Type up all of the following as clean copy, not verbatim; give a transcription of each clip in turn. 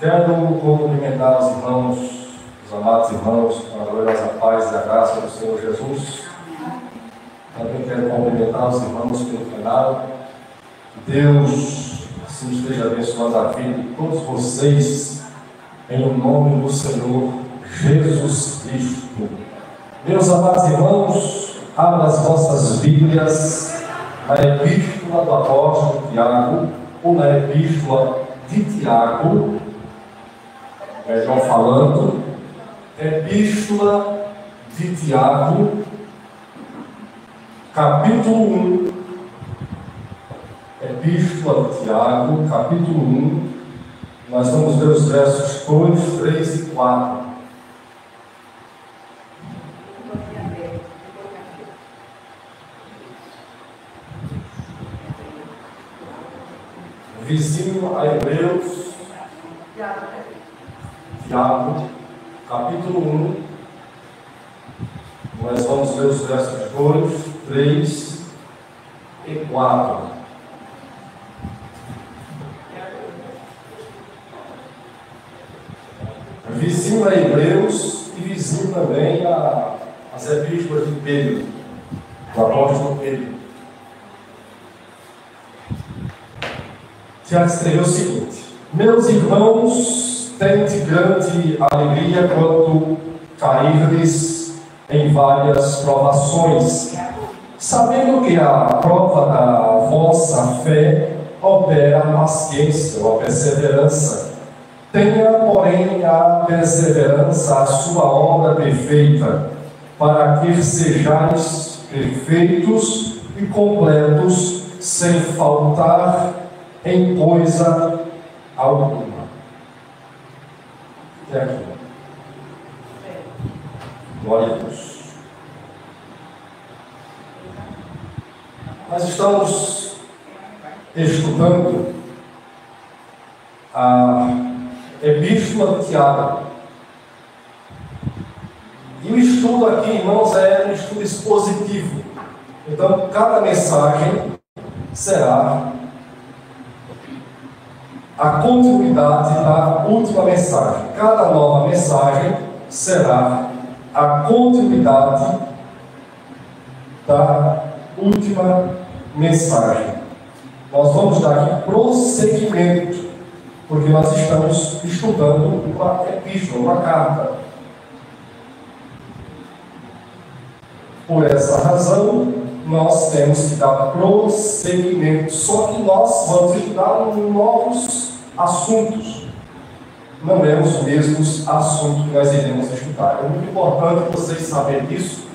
Quero cumprimentar os irmãos, os amados irmãos, com a gloriosa paz e a graça do Senhor Jesus. Também quero cumprimentar os irmãos pelo plenário. Que Deus assim esteja abençoando a vida de todos vocês, em nome do Senhor Jesus Cristo. Meus amados irmãos, abram as vossas Bíblias na Epístola do Apóstolo Tiago, ou na Epístola de Tiago, melhor falando, Epístola de Tiago, capítulo 1. Epístola de Tiago, capítulo 1. Nós vamos ver os versos 2, 3 e 4. Vizinho a Hebreus, Tiago, capítulo 1, nós vamos ver os versos 2, 3 e 4. Vizinho a Hebreus e vizinho também às epístolas de Pedro, do apóstolo Pedro. Tiago escreveu o seguinte: meus irmãos, tende grande alegria quando cairdes em várias provações, sabendo que a prova da vossa fé opera a paciência ou a perseverança. Tenha, porém, a perseverança a sua obra perfeita, para que sejais perfeitos e completos, sem faltar em coisa alguma. Até aqui. Glória a Deus. Nós estamos estudando a Epístola de Tiago. E o estudo aqui, irmãos, é um estudo expositivo. Então, cada mensagem será a continuidade da última mensagem. Cada nova mensagem será a continuidade da última mensagem. Nós vamos dar aqui prosseguimento, porque nós estamos estudando uma epístola, uma carta. Por essa razão, nós temos que dar prosseguimento. Só que nós vamos estudar novos assuntos. Não é os mesmos assuntos que nós iremos estudar. É muito importante vocês saberem disso,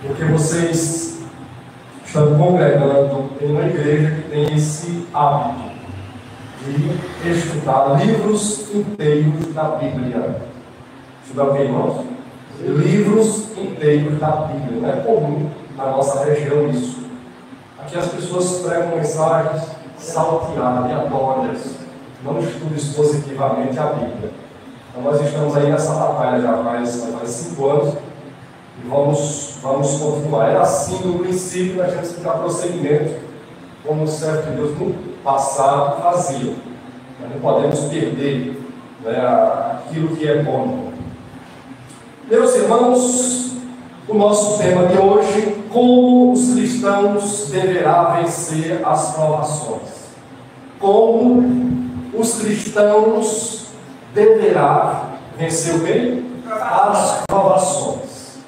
porque vocês estão congregando em uma igreja que tem esse hábito de estudar livros inteiros da Bíblia. Estudar o que, irmãos? Livros inteiros da Bíblia. Não é comum na nossa região isso. Aqui as pessoas pregam mensagens salteadas, aleatórias, não estudam expositivamente a Bíblia. Então nós estamos aí nessa batalha já faz 5 anos e vamos continuar. Era assim no princípio, nós temos que dar prosseguimento, como o servo de Deus no passado fazia. Nós não podemos perder, né, aquilo que é bom. Meus irmãos, o nosso tema de hoje: como os cristãos deverão vencer as provações. Como os cristãos deverão vencer o quê? As provações.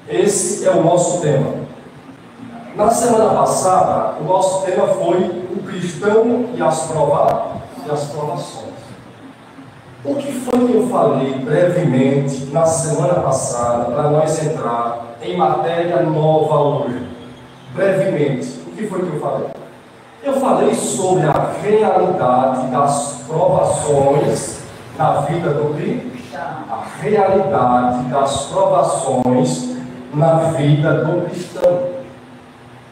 Esse é o nosso tema. Na semana passada, o nosso tema foi o cristão e as provações. O que foi que eu falei brevemente na semana passada, para nós entrar em matéria nova hoje? Brevemente, o que foi que eu falei? Eu falei sobre a realidade das provações na vida do cristão. A realidade das provações na vida do cristão.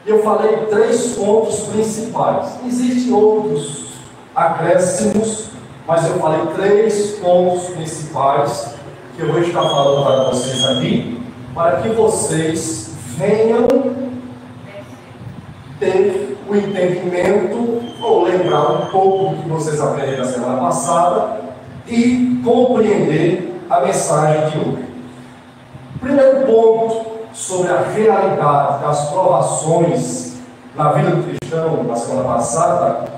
Eu falei 3 pontos principais. Existem outros acréscimos, mas eu falei 3 pontos principais que eu vou estar falando para vocês aqui, para que vocês venham ter o entendimento ou lembrar um pouco do que vocês aprenderam na semana passada e compreender a mensagem de hoje. Primeiro ponto sobre a realidade das provações na vida do cristão, na semana passada.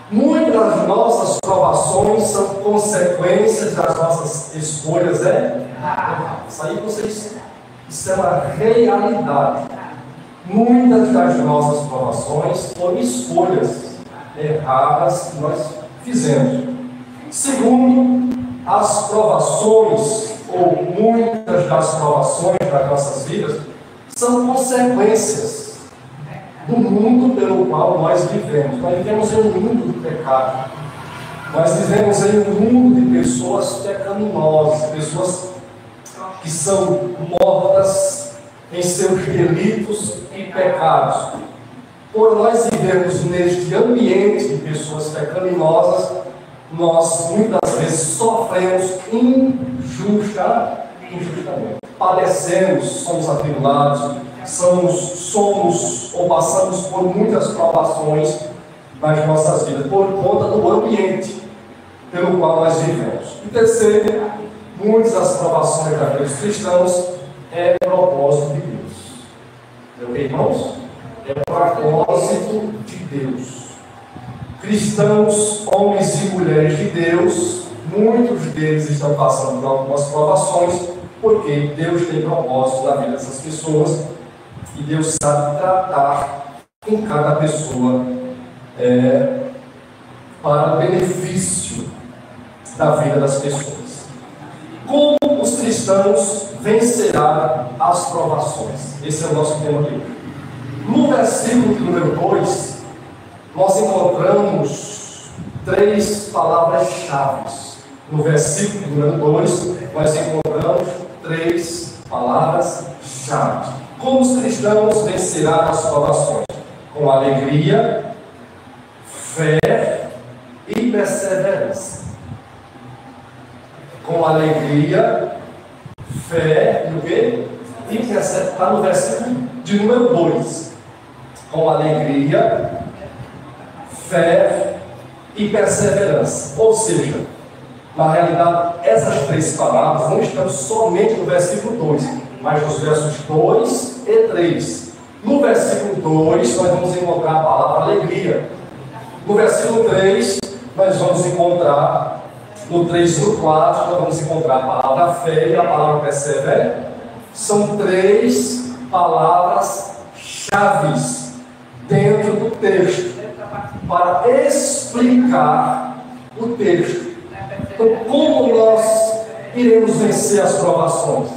Muitas das nossas provações são consequências das nossas escolhas erradas. Isso aí vocês, isso é uma realidade. Muitas das nossas provações foram escolhas erradas que nós fizemos. Segundo, as provações, ou muitas das provações das nossas vidas, são consequências do mundo pelo qual nós vivemos. Nós vivemos em um mundo de pecado. Nós vivemos em um mundo de pessoas pecaminosas, pessoas que são mortas em seus delitos e pecados. Por nós vivemos neste ambiente de pessoas pecaminosas, nós muitas vezes sofremos injustamente. Padecemos, somos atribulados, somos ou passamos por muitas provações nas nossas vidas, por conta do ambiente pelo qual nós vivemos. E terceiro, muitas das provações da vida dos cristãos é propósito de Deus. Meu bem, irmãos? É propósito de Deus. Cristãos, homens e mulheres de Deus, muitos deles estão passando por algumas provações, porque Deus tem propósito na vida dessas pessoas e Deus sabe tratar em cada pessoa para o benefício da vida das pessoas. Como os cristãos vencerão as provações? Esse é o nosso tema de hoje. No versículo número 2, nós encontramos 3 palavras-chave. No versículo número 2, nós encontramos 3 palavras-chave. Como os cristãos vencerão as provações? Com alegria, fé e perseverança. Com alegria, fé e o quê? E perseverança. Está no versículo de número 2. Com alegria, fé e perseverança. Ou seja, na realidade, essas 3 palavras não estão somente no versículo 2, mas nos versos 2 e 3. No versículo 2, nós vamos encontrar a palavra alegria. No versículo 3, nós vamos encontrar, no 3 e no 4, nós vamos encontrar a palavra fé e a palavra perseverança. São 3 palavras-chave dentro do texto, para explicar o texto. Então, como nós iremos vencer as provações?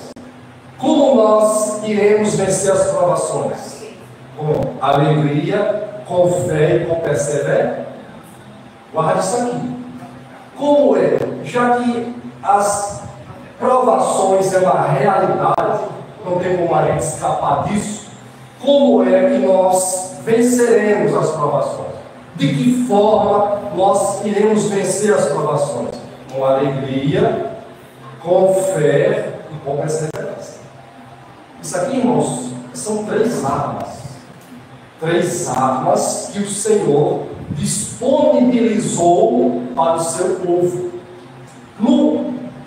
Como nós iremos vencer as provações? Com alegria, com fé e com perseverança? Guarde isso aqui. Como é? Já que as provações é uma realidade, não tem como a gente escapar disso, como é que nós venceremos as provações? De que forma nós iremos vencer as provações? Com alegria, com fé e com perseverança. Isso aqui, irmãos, são 3 armas. 3 armas que o Senhor disponibilizou para o seu povo.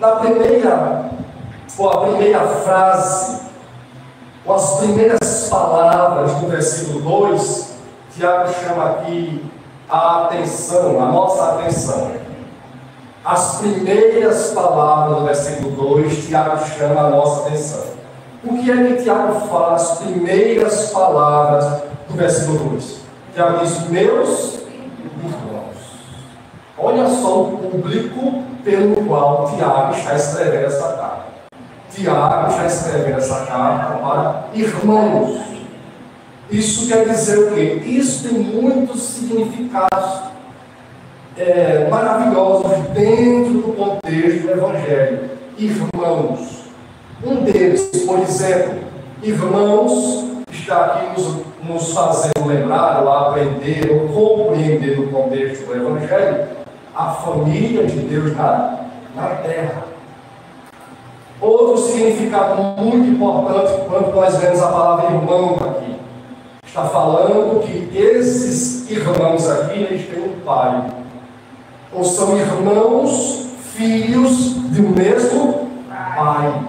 A primeira frase, ou as primeiras palavras do versículo 2, Tiago chama aqui a atenção, a nossa atenção. As primeiras palavras do versículo 2, Tiago chama a nossa atenção. O que é que Tiago fala nas primeiras palavras do versículo 2? Tiago diz: meus irmãos. Olha só o público pelo qual Tiago está escrevendo essa carta. Tiago está escrevendo essa carta para irmãos. Isso quer dizer o quê? Isso tem muitos significados maravilhosos dentro do contexto do Evangelho. Irmãos. Um deles, por exemplo, irmãos, está aqui nos fazendo lembrar, ou aprender, ou compreender o contexto do Evangelho, a família de Deus na terra. Outro significado muito importante quando nós vemos a palavra irmão aqui. Está falando que esses irmãos aqui, eles têm um pai. ou são irmãos, filhos de um mesmo pai.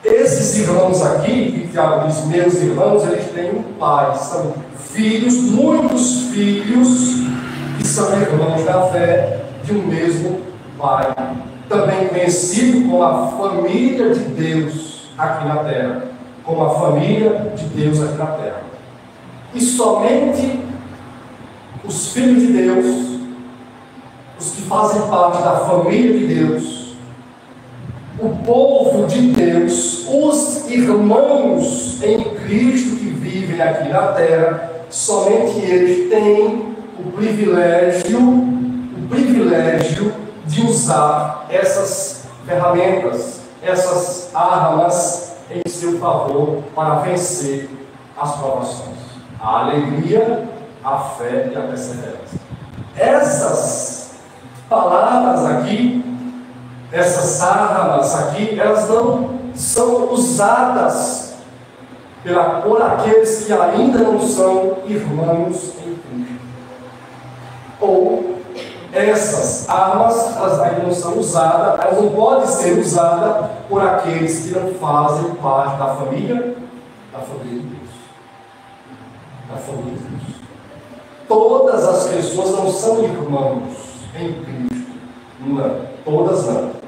Esses irmãos aqui, que Tiago diz, meus irmãos, eles têm um pai, são filhos, muitos filhos, que são irmãos da fé de um mesmo pai. Também conhecido como a família de Deus aqui na terra. Como a família de Deus aqui na terra. E somente os filhos de Deus, os que fazem parte da família de Deus, o povo de Deus, os irmãos em Cristo que vivem aqui na terra, somente eles têm o privilégio de usar essas ferramentas, essas armas em seu favor para vencer as provações. A alegria, a fé e a perseverança. Essas palavras aqui, essas armas aqui, elas não são usadas por aqueles que ainda não são irmãos em Cristo. Ou essas armas, elas ainda não são usadas, elas não podem ser usadas por aqueles que não fazem parte da família de Deus. Da família de Deus. Todas as pessoas não são irmãos em Cristo. Não, todas não.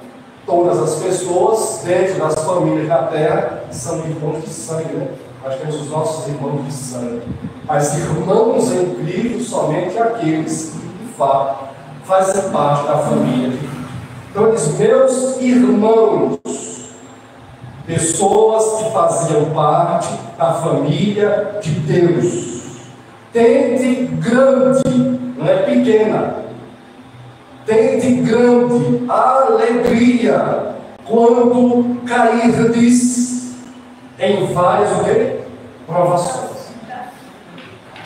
Todas as pessoas dentro das famílias da terra são irmãos de sangue, né? Nós temos os nossos irmãos de sangue. Mas irmãos em Cristo somente aqueles que de fato fazem parte da família de Cristo. Então diz, meus irmãos, pessoas que faziam parte da família de Deus. Tende grande, não é pequena. Tende grande alegria quando cairdes em várias o quê? Provações.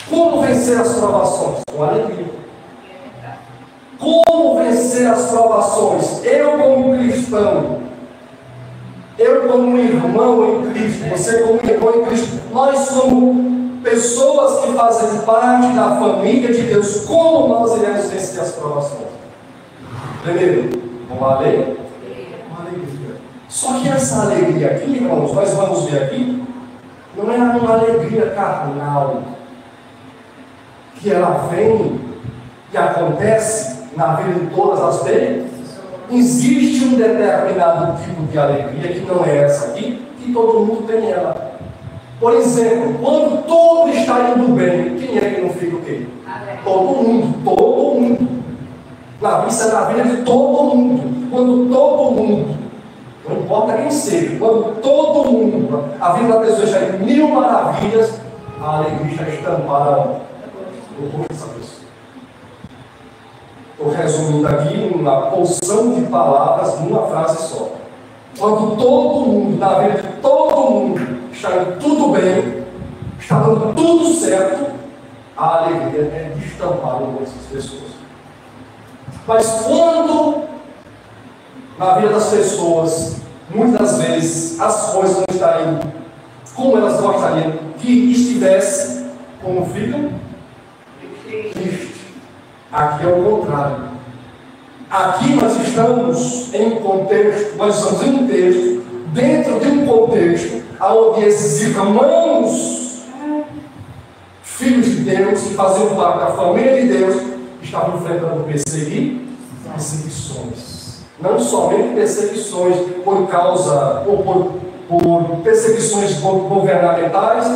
Como vencer as provações? Com alegria. Como vencer as provações? Eu como cristão, eu como um irmão em Cristo, você como um irmão em Cristo, nós como pessoas que fazem parte da família de Deus, como nós iremos vencer as provações? Primeiro, uma alegria. Só que essa alegria aqui, irmãos, nós vamos ver aqui, não é uma alegria carnal, que ela vem e acontece na vida de todas as vezes. Existe um determinado tipo de alegria, que não é essa aqui, que todo mundo tem ela. Por exemplo, quando tudo está indo bem, quem é que não fica o quê? Todo mundo, todo mundo. Isso é na vida de todo mundo. Quando todo mundo, não importa quem seja, quando todo mundo, a vida da pessoa está em mil maravilhas, a alegria está estampada no corpo dessa pessoa. Estou resumindo aqui uma porção de palavras numa frase só. Quando todo mundo, na vida de todo mundo, está indo tudo bem, está dando tudo certo, a alegria é estampada no corpo dessas pessoas. Mas quando na vida das pessoas, muitas vezes, as coisas não estão indo como elas gostariam que estivesse, como ficam? Triste. Aqui é o contrário. Aqui nós estamos em um contexto, nós estamos em um texto, dentro de um contexto, onde esses irmãos, filhos de Deus, que faziam parte da família de Deus, estavam enfrentando perseguições. Não somente perseguições por causa, ou por perseguições governamentais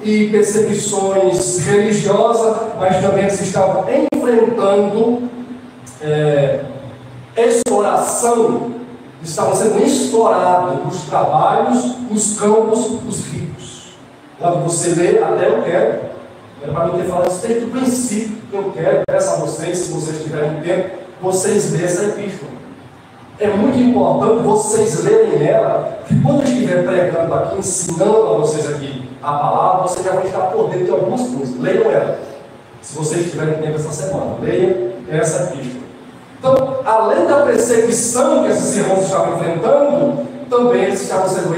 e perseguições religiosas, mas também eles estavam enfrentando exploração, estavam sendo explorados nos trabalhos, nos campos dos ricos. Quando você lê, até eu quero, para mim ter falado isso desde o princípio, que eu quero, peço a vocês, se vocês tiverem tempo, vocês lerem essa epístola. É muito importante vocês lerem ela, que quando eu estiver pregando aqui, ensinando a vocês aqui a palavra, vocês já vão estar por dentro de algumas coisas. Leiam ela. Se vocês tiverem tempo essa semana, leiam essa epístola. Então, além da perseguição que esses irmãos estavam enfrentando, também eles estavam sendo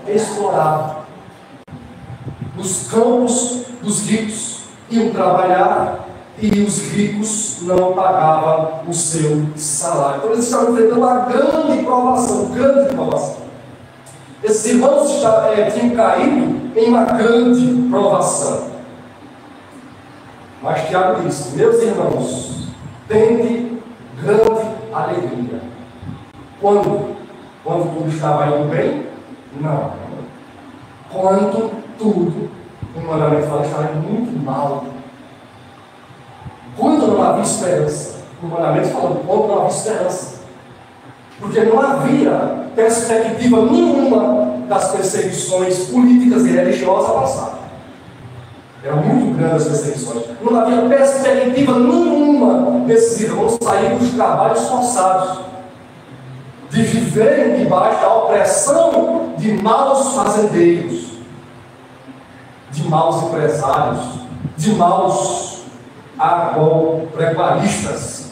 explorados. Nos campos dos ricos, iam trabalhar, e os ricos não pagavam o seu salário. Então eles estavam enfrentando uma grande provação, Esses irmãos tinham caído em uma grande provação. Mas Tiago diz: meus irmãos, tende grande alegria. Quando? Quando tudo estava indo bem? Não. Quando tudo, o mandamento fala, estava indo muito mal. Quando não havia esperança. O mandamento fala, quando não havia esperança. Porque não havia perspectiva nenhuma das perseguições políticas e religiosas passadas. Eram muito grandes as perseguições. Não havia perspectiva nenhuma desses irmãos saírem dos trabalhos forçados, de viverem debaixo da opressão de maus fazendeiros, de maus empresários, de maus agropecuaristas.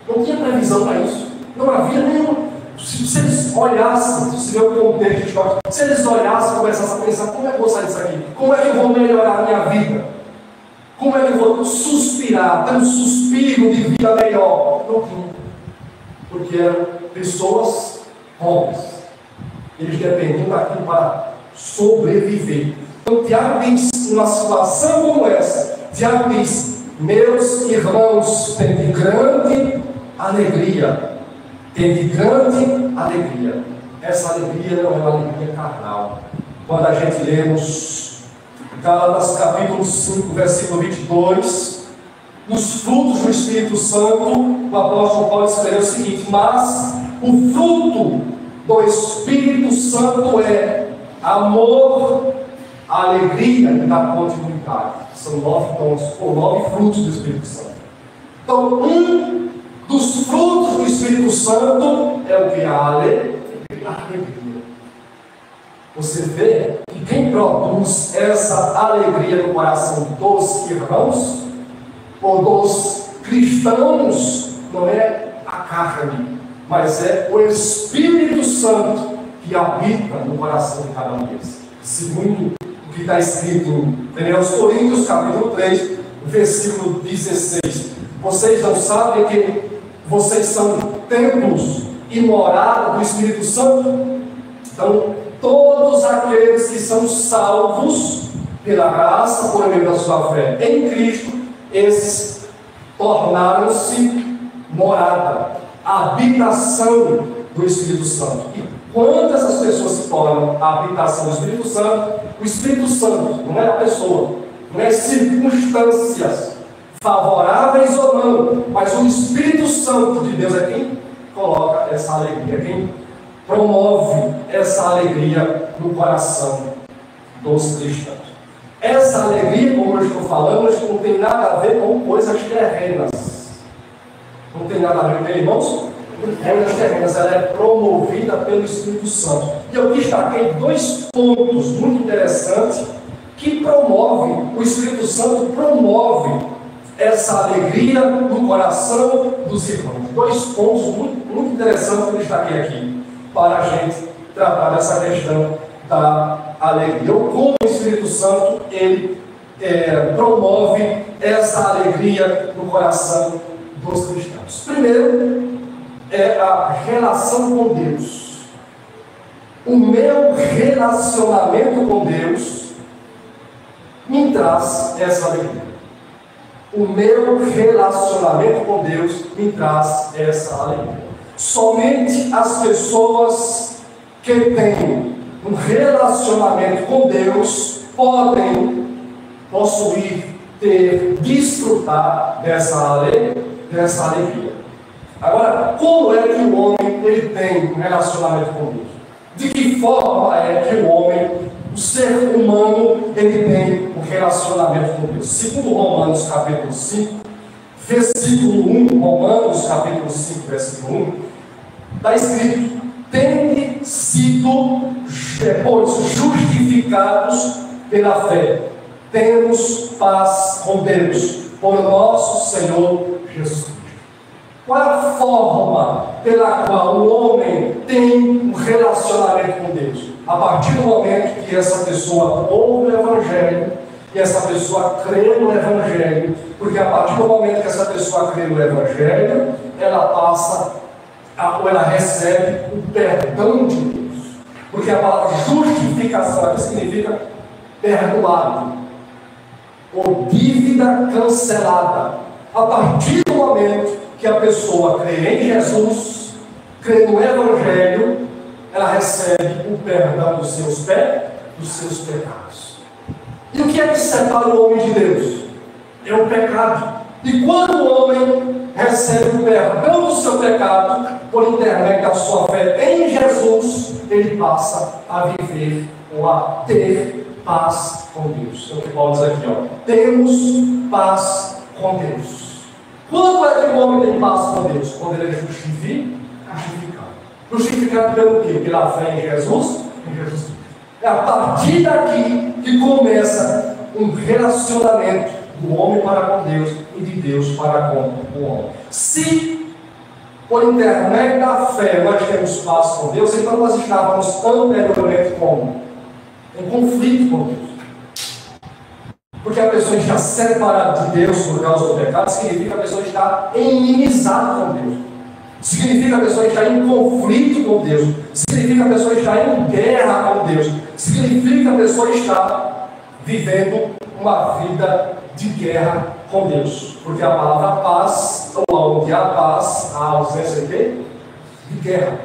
Não tinha previsão para isso. Não havia nenhum. Se eles olhassem, se vê o contexto histórico, se eles olhassem e começassem a pensar: como é que eu vou sair disso aqui? Como é que eu vou melhorar a minha vida? Como é que eu vou suspirar, ter um suspiro de vida melhor? Não tinha. Porque eram pessoas pobres. Eles dependiam daquilo para sobreviver. Então Tiago diz, numa situação como essa, Tiago diz: meus irmãos, têm de grande alegria. Tem de grande alegria. Essa alegria não é uma alegria carnal. Quando a gente lemos Gálatas capítulo 5, versículo 22, nos frutos do Espírito Santo, o apóstolo Paulo escreveu o seguinte: mas o fruto do Espírito Santo é amor, alegria e da continuidade. São 9 tons, ou 9 frutos do Espírito Santo. Então, dos frutos do Espírito Santo é o que? A alegria. Você vê que quem produz essa alegria no coração dos irmãos, ou dos cristãos, não é a carne, mas é o Espírito Santo que habita no coração de cada um deles. Segundo o que está escrito em 1 Coríntios, capítulo 3, versículo 16. Vocês não sabem que vocês são templos e morada do Espírito Santo? Então, todos aqueles que são salvos pela graça, por meio da sua fé em Cristo, esses tornaram-se morada, habitação do Espírito Santo. E quando essas pessoas se tornam a habitação do Espírito Santo, o Espírito Santo não é a pessoa, não é circunstâncias favoráveis ou não, mas o Espírito Santo de Deus é quem coloca essa alegria, quem promove essa alegria no coração dos cristãos. Essa alegria, como eu estou falando, não tem nada a ver com coisas terrenas. Não tem nada a ver com, irmãos? Coisas terrenas. Ela é promovida pelo Espírito Santo. E eu destaquei 2 pontos muito interessantes que promove, o Espírito Santo promove essa alegria no coração dos irmãos. 2 pontos muito interessantes que eu destaquei aqui, para a gente tratar dessa questão da alegria. Ou como o Espírito Santo, ele promove essa alegria no coração dos cristãos. Primeiro, é a relação com Deus. O meu relacionamento com Deus me traz essa alegria. O meu relacionamento com Deus me traz essa alegria. Somente as pessoas que têm um relacionamento com Deus podem possuir, desfrutar dessa alegria. Agora, como é que o homem ele tem um relacionamento com Deus? De que forma é que o homem, o ser humano, ele tem um relacionamento com Deus? Segundo Romanos capítulo 5, versículo 1, Romanos capítulo 5, versículo 1, está escrito: tende sido, pois, justificados pela fé, temos paz com Deus, por nosso Senhor Jesus Cristo. Qual é a forma pela qual o homem tem um relacionamento com Deus? A partir do momento que essa pessoa ouve o Evangelho, e essa pessoa crê no Evangelho, Porque a partir do momento que essa pessoa crê no Evangelho, ela passa, ou ela recebe o perdão de Deus. Porque a palavra justificação aqui significa perdoado, ou dívida cancelada. A partir do momento que a pessoa crê em Jesus, crê no Evangelho, ela recebe o perdão dos seus pecados. E o que é que separa o homem de Deus? É o pecado. E quando o homem recebe o perdão do seu pecado, por intermédio da sua fé em Jesus, ele passa a viver ou a ter paz com Deus. É o que Paulo diz aqui, ó. Temos paz com Deus. Quando é que o homem tem paz com Deus? Quando ele é justificado. Justificado pelo quê? Pela fé em Jesus? Em Jesus. É a partir daqui que começa um relacionamento do homem para com Deus e de Deus para com o homem. Se por intermédio da fé nós temos paz com Deus, então nós estávamos anteriormente como? Em conflito com Deus. Porque a pessoa está separada de Deus por causa do pecado, significa que a pessoa está inimizada com Deus. Significa que a pessoa está em conflito com Deus. Significa que a pessoa está em guerra com Deus. Significa que a pessoa está vivendo uma vida de guerra com Deus. Porque a palavra paz, ou onde há paz, há ausência de quê? De guerra.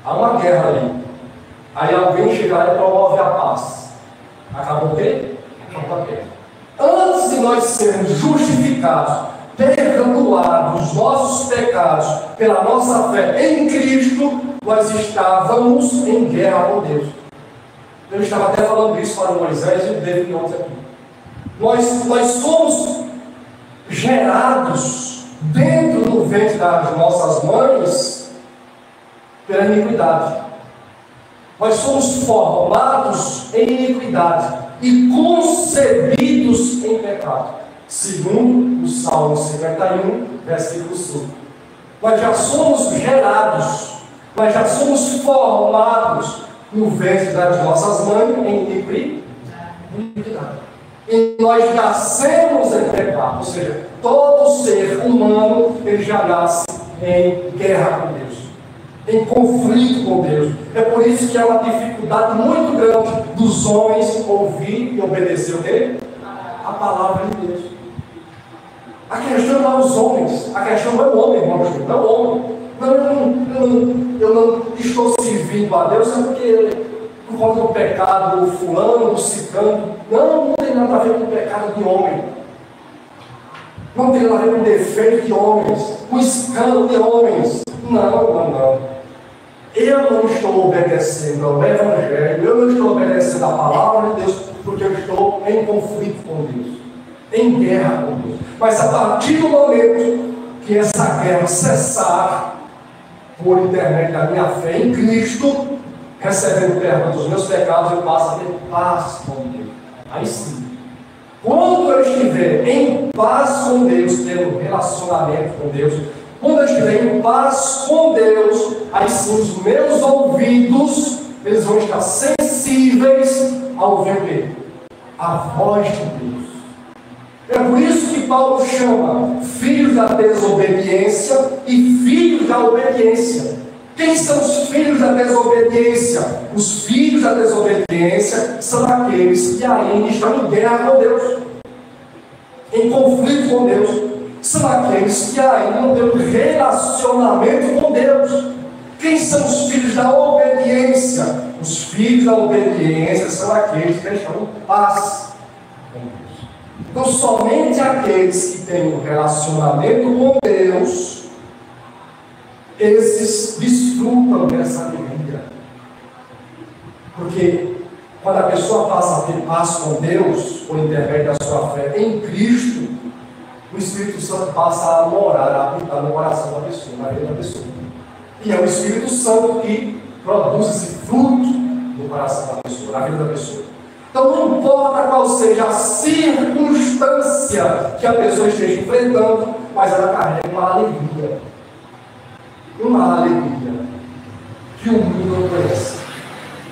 Há uma guerra ali. Aí alguém chega lá e promove a paz. Acabou o quê? Acabou a guerra. Antes de nós sermos justificados, perdoados os nossos pecados pela nossa fé em Cristo, nós estávamos em guerra com Deus. Eu estava até falando isso para o Moisés e o David ontem aqui. Nós somos gerados dentro do ventre das nossas mães pela iniquidade. Nós somos formados em iniquidade e concebidos em pecado. Segundo o Salmo 51, versículo 5. Nós já somos gerados, nós já somos formados no ventre das nossas mães em iniquidade. E nós nascemos em pecado, ou seja, todo ser humano ele já nasce em guerra com Deus, em conflito com Deus. É por isso que há uma dificuldade muito grande dos homens ouvir e obedecer o quê? A palavra de Deus. A questão não é os homens, a questão não é o homem, irmão, não é o homem. Eu não estou servindo a Deus, é porque por conta do pecado do fulano, do ciclano. Não tem nada a ver com o pecado de homem. Não tem nada a ver com o defeito de homens, com o escândalo de homens. Não. Eu não estou obedecendo ao Evangelho, eu não estou obedecendo a palavra de Deus, porque eu estou em conflito com Deus, em guerra com Deus. Mas a partir do momento que essa guerra cessar, por intermédio da minha fé em Cristo, recebendo o perdão dos meus pecados, eu passo a ter paz com Deus. Aí sim, quando eu estiver em paz com Deus, tendo relacionamento com Deus, quando eu estiver em paz com Deus, aí sim os meus ouvidos, eles vão estar sensíveis a ouvir a voz de Deus. É por isso que Paulo chama filhos da desobediência e filhos da obediência. Quem são os filhos da desobediência? Os filhos da desobediência são aqueles que ainda estão em guerra com Deus, em conflito com Deus. São aqueles que ainda não têm um relacionamento com Deus. Quem são os filhos da obediência? Os filhos da obediência são aqueles que estão em paz com Deus. Então, somente aqueles que têm um relacionamento com Deus, esses desfrutam dessa alegria. Porque quando a pessoa passa a ter paz com Deus, por intermédio da sua fé em Cristo, o Espírito Santo passa a morar, a habitar no coração da pessoa, na vida da pessoa. E é o Espírito Santo que produz esse fruto no coração da pessoa, na vida da pessoa. Então, não importa qual seja a circunstância que a pessoa esteja enfrentando, mas ela carrega uma alegria. Uma alegria que o mundo não conhece,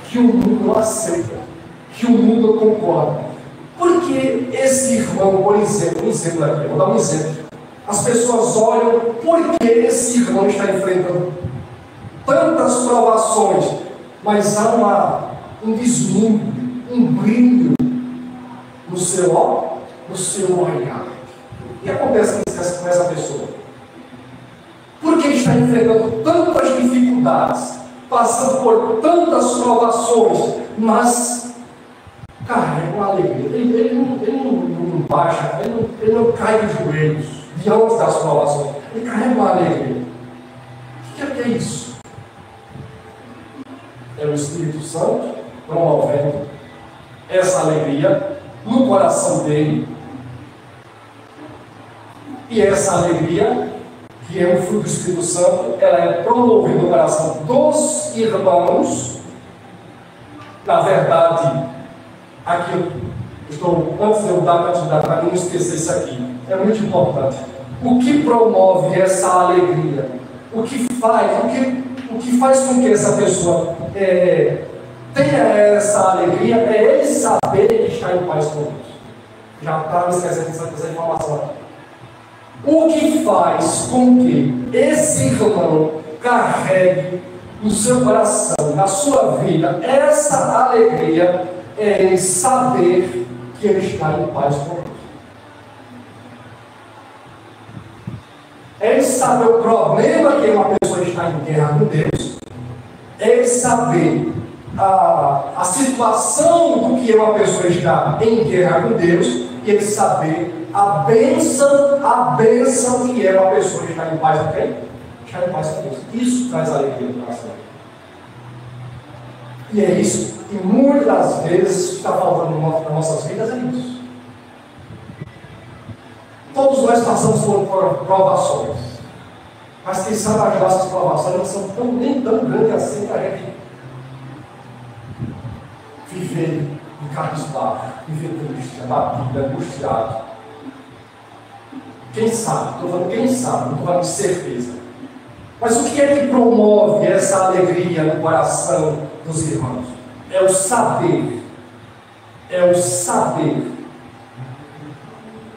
que o mundo não aceita, que o mundo não concorda. Porque esse irmão, por exemplo, aqui, vou dar um exemplo. As pessoas olham porque esse irmão está enfrentando tantas provações, mas há um vislumbre, um brilho no seu olhar. O que acontece com essa pessoa? Porque está enfrentando tantas dificuldades, passando por tantas provações, mas carrega uma alegria. Ele não baixa, ele não cai de joelhos diante das provações. Ele carrega uma alegria. O que é isso? É o Espírito Santo promovendo essa alegria no coração dele. E essa alegria, que é o fruto do Espírito Santo, ela é promovida no coração dos irmãos. Na verdade, aqui antes de eu dar continuidade, para não esquecer isso aqui, é muito importante. O que promove essa alegria? O que faz com que essa pessoa tenha essa alegria é ele saber que está em paz com Deus. Já estava esquecendo essa informação aqui. O que faz com que esse irmão carregue no seu coração, na sua vida, essa alegria é ele saber que ele está em paz com Deus. É ele saber o problema que uma pessoa está em guerra com Deus. É ele saber a situação do que uma pessoa está em guerra com Deus. E ele saber a bênção que é uma pessoa que está em paz com quem? Está em paz com Deus. Isso traz alegria no coração. E é isso que muitas das vezes está faltando nas nossas vidas, é isso. Todos nós passamos por provações. Mas quem sabe as nossas provações não são nem tão grandes assim para a gente viver em cabisbaixo, viver triste, abatido, angustiado. Quem sabe? Estou falando quem sabe, não estou falando de certeza. Mas o que é que promove essa alegria no coração dos irmãos? É o saber. É o saber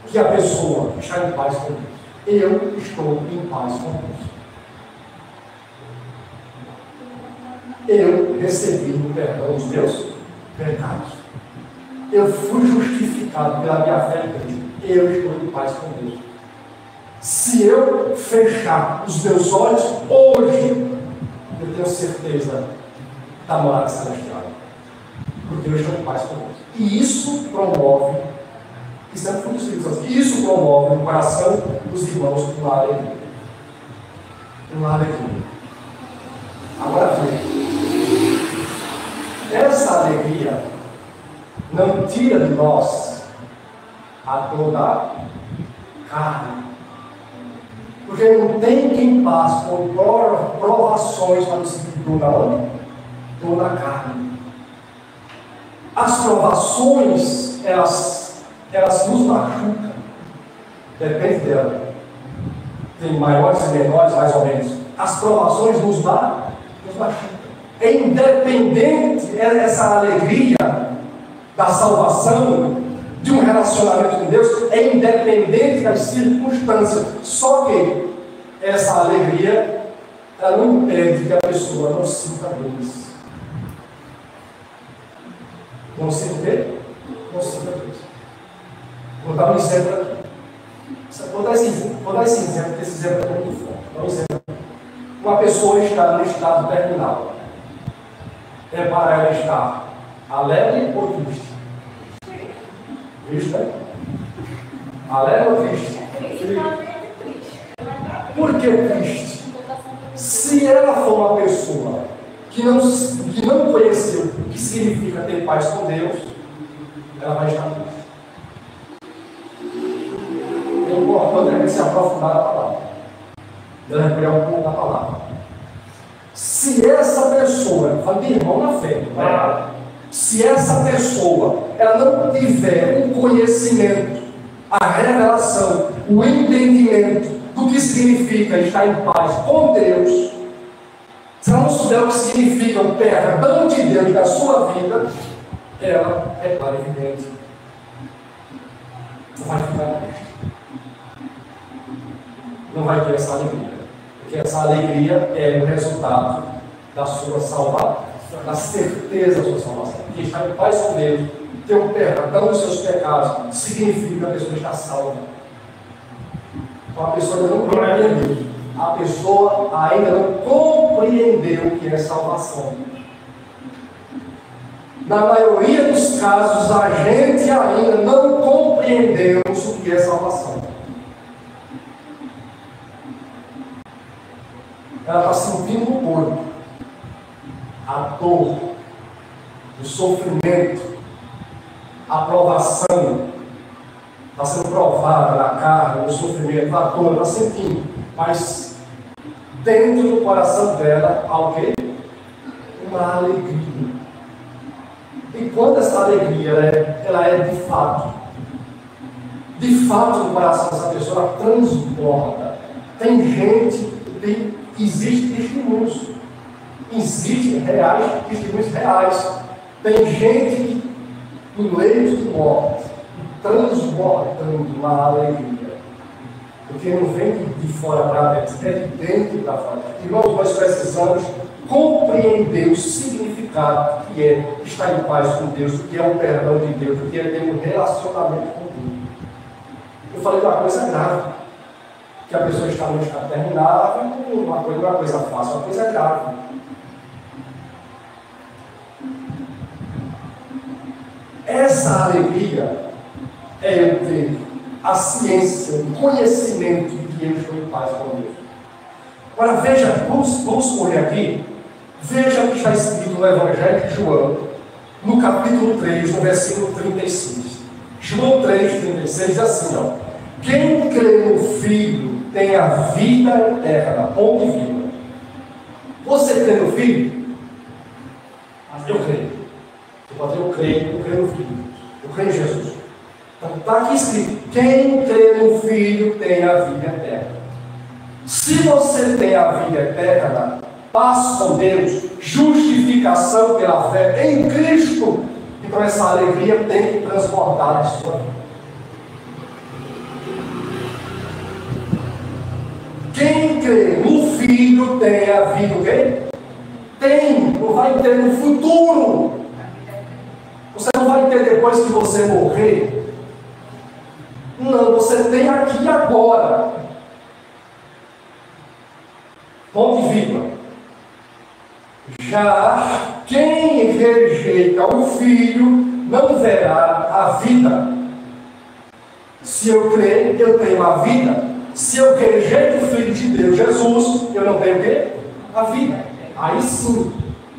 que a pessoa está em paz com Deus. Eu estou em paz com Deus. Eu recebi o perdão dos meus pecados. Eu fui justificado pela minha fé em Cristo. Eu estou em paz com Deus. Se eu fechar os meus olhos hoje, eu tenho certeza da morada celestial. Porque eu estou em paz com Deus. E isso promove, isso é um fruto do Espírito Santo, isso promove no coração dos irmãos uma alegria. Uma alegria. Agora veja. Essa alegria não tira de nós a dor da carne. Porque não tem quem passe por provações para nos sentir dor da onde? Dor da carne. As provações, elas nos machucam. Depende dela. Tem maiores e menores, mais ou menos. As provações nos machucam. É independente essa alegria da salvação, de um relacionamento com Deus, é independente das circunstâncias. Só que essa alegria, ela não impede que a pessoa não sinta dores. Não sinta o quê? Não sinta dores. Vou dar um exemplo aqui. Vou dar esse exemplo, porque esse exemplo é muito forte. Vou dar um exemplo. Uma pessoa está no estado terminal. É para ela estar alegre ou triste? Triste, né? Alegre ou triste? Por que triste? Se ela for uma pessoa que não conheceu o que significa ter paz com Deus, ela vai estar triste. É importante a gente se aprofundar na palavra. Ela recolher um pouco da palavra. Se essa pessoa, fala de irmão na fé, né? Se essa pessoa ela não tiver o conhecimento, a revelação, o entendimento do que significa estar em paz com Deus, se ela não souber o que significa o perdão de Deus na sua vida, ela é claro e evidente Não vai ficar triste. Não vai ter essa alegria. Porque essa alegria é o resultado da sua salvação, da certeza da sua salvação. Porque estar em paz com Deus, ter um perdão dos seus pecados, significa que a pessoa está salva. Então a pessoa ainda não compreendeu. A pessoa ainda não compreendeu o que é salvação. Na maioria dos casos, a gente ainda não compreendemos o que é salvação. Ela está sentindo no corpo a dor, o sofrimento, a provação, está sendo provada na carne, no sofrimento, na dor, ela está sentindo, mas dentro do coração dela há o quê? Uma alegria. E quando essa alegria ela é de fato no coração dessa pessoa, ela transborda. Tem gente, existe testemunhos, existem testemunhos reais. Tem gente que, no leito de morte, transbordando uma alegria, porque não vem de fora para dentro, é de dentro para fora. Irmãos, nós precisamos compreender o significado que é estar em paz com Deus, o que é o perdão de Deus, o que é ter um relacionamento com Deus. Eu falei de uma coisa grave, que a pessoa está no estado terminal, uma coisa fácil, uma coisa grave. Essa alegria é eu ter a ciência, o conhecimento de que eu estou em paz com Deus. Agora veja, vamos correr aqui, veja o que está escrito no Evangelho de João, no capítulo 3, no versículo 36. João 3, 36 diz assim, ó: quem crê no Filho tem a vida eterna, ponto e vírgula. Você crê no Filho? Eu creio. Eu creio no Filho. Eu creio em Jesus. Então está aqui escrito: quem crê no Filho tem a vida eterna. Se você tem a vida eterna, paz com Deus, justificação pela fé em Cristo, então essa alegria tem que transbordar na sua vida. Quem crê no Filho tem a vida, o quê? Tem, não vai ter no futuro. Você não vai ter depois que você morrer. Não, você tem aqui e agora. Ponto e vírgula. Já quem rejeita o Filho não verá a vida. Se eu crer, eu tenho a vida. Se eu rejeito o Filho de Deus, Jesus, eu não tenho o quê? A vida. Aí sim,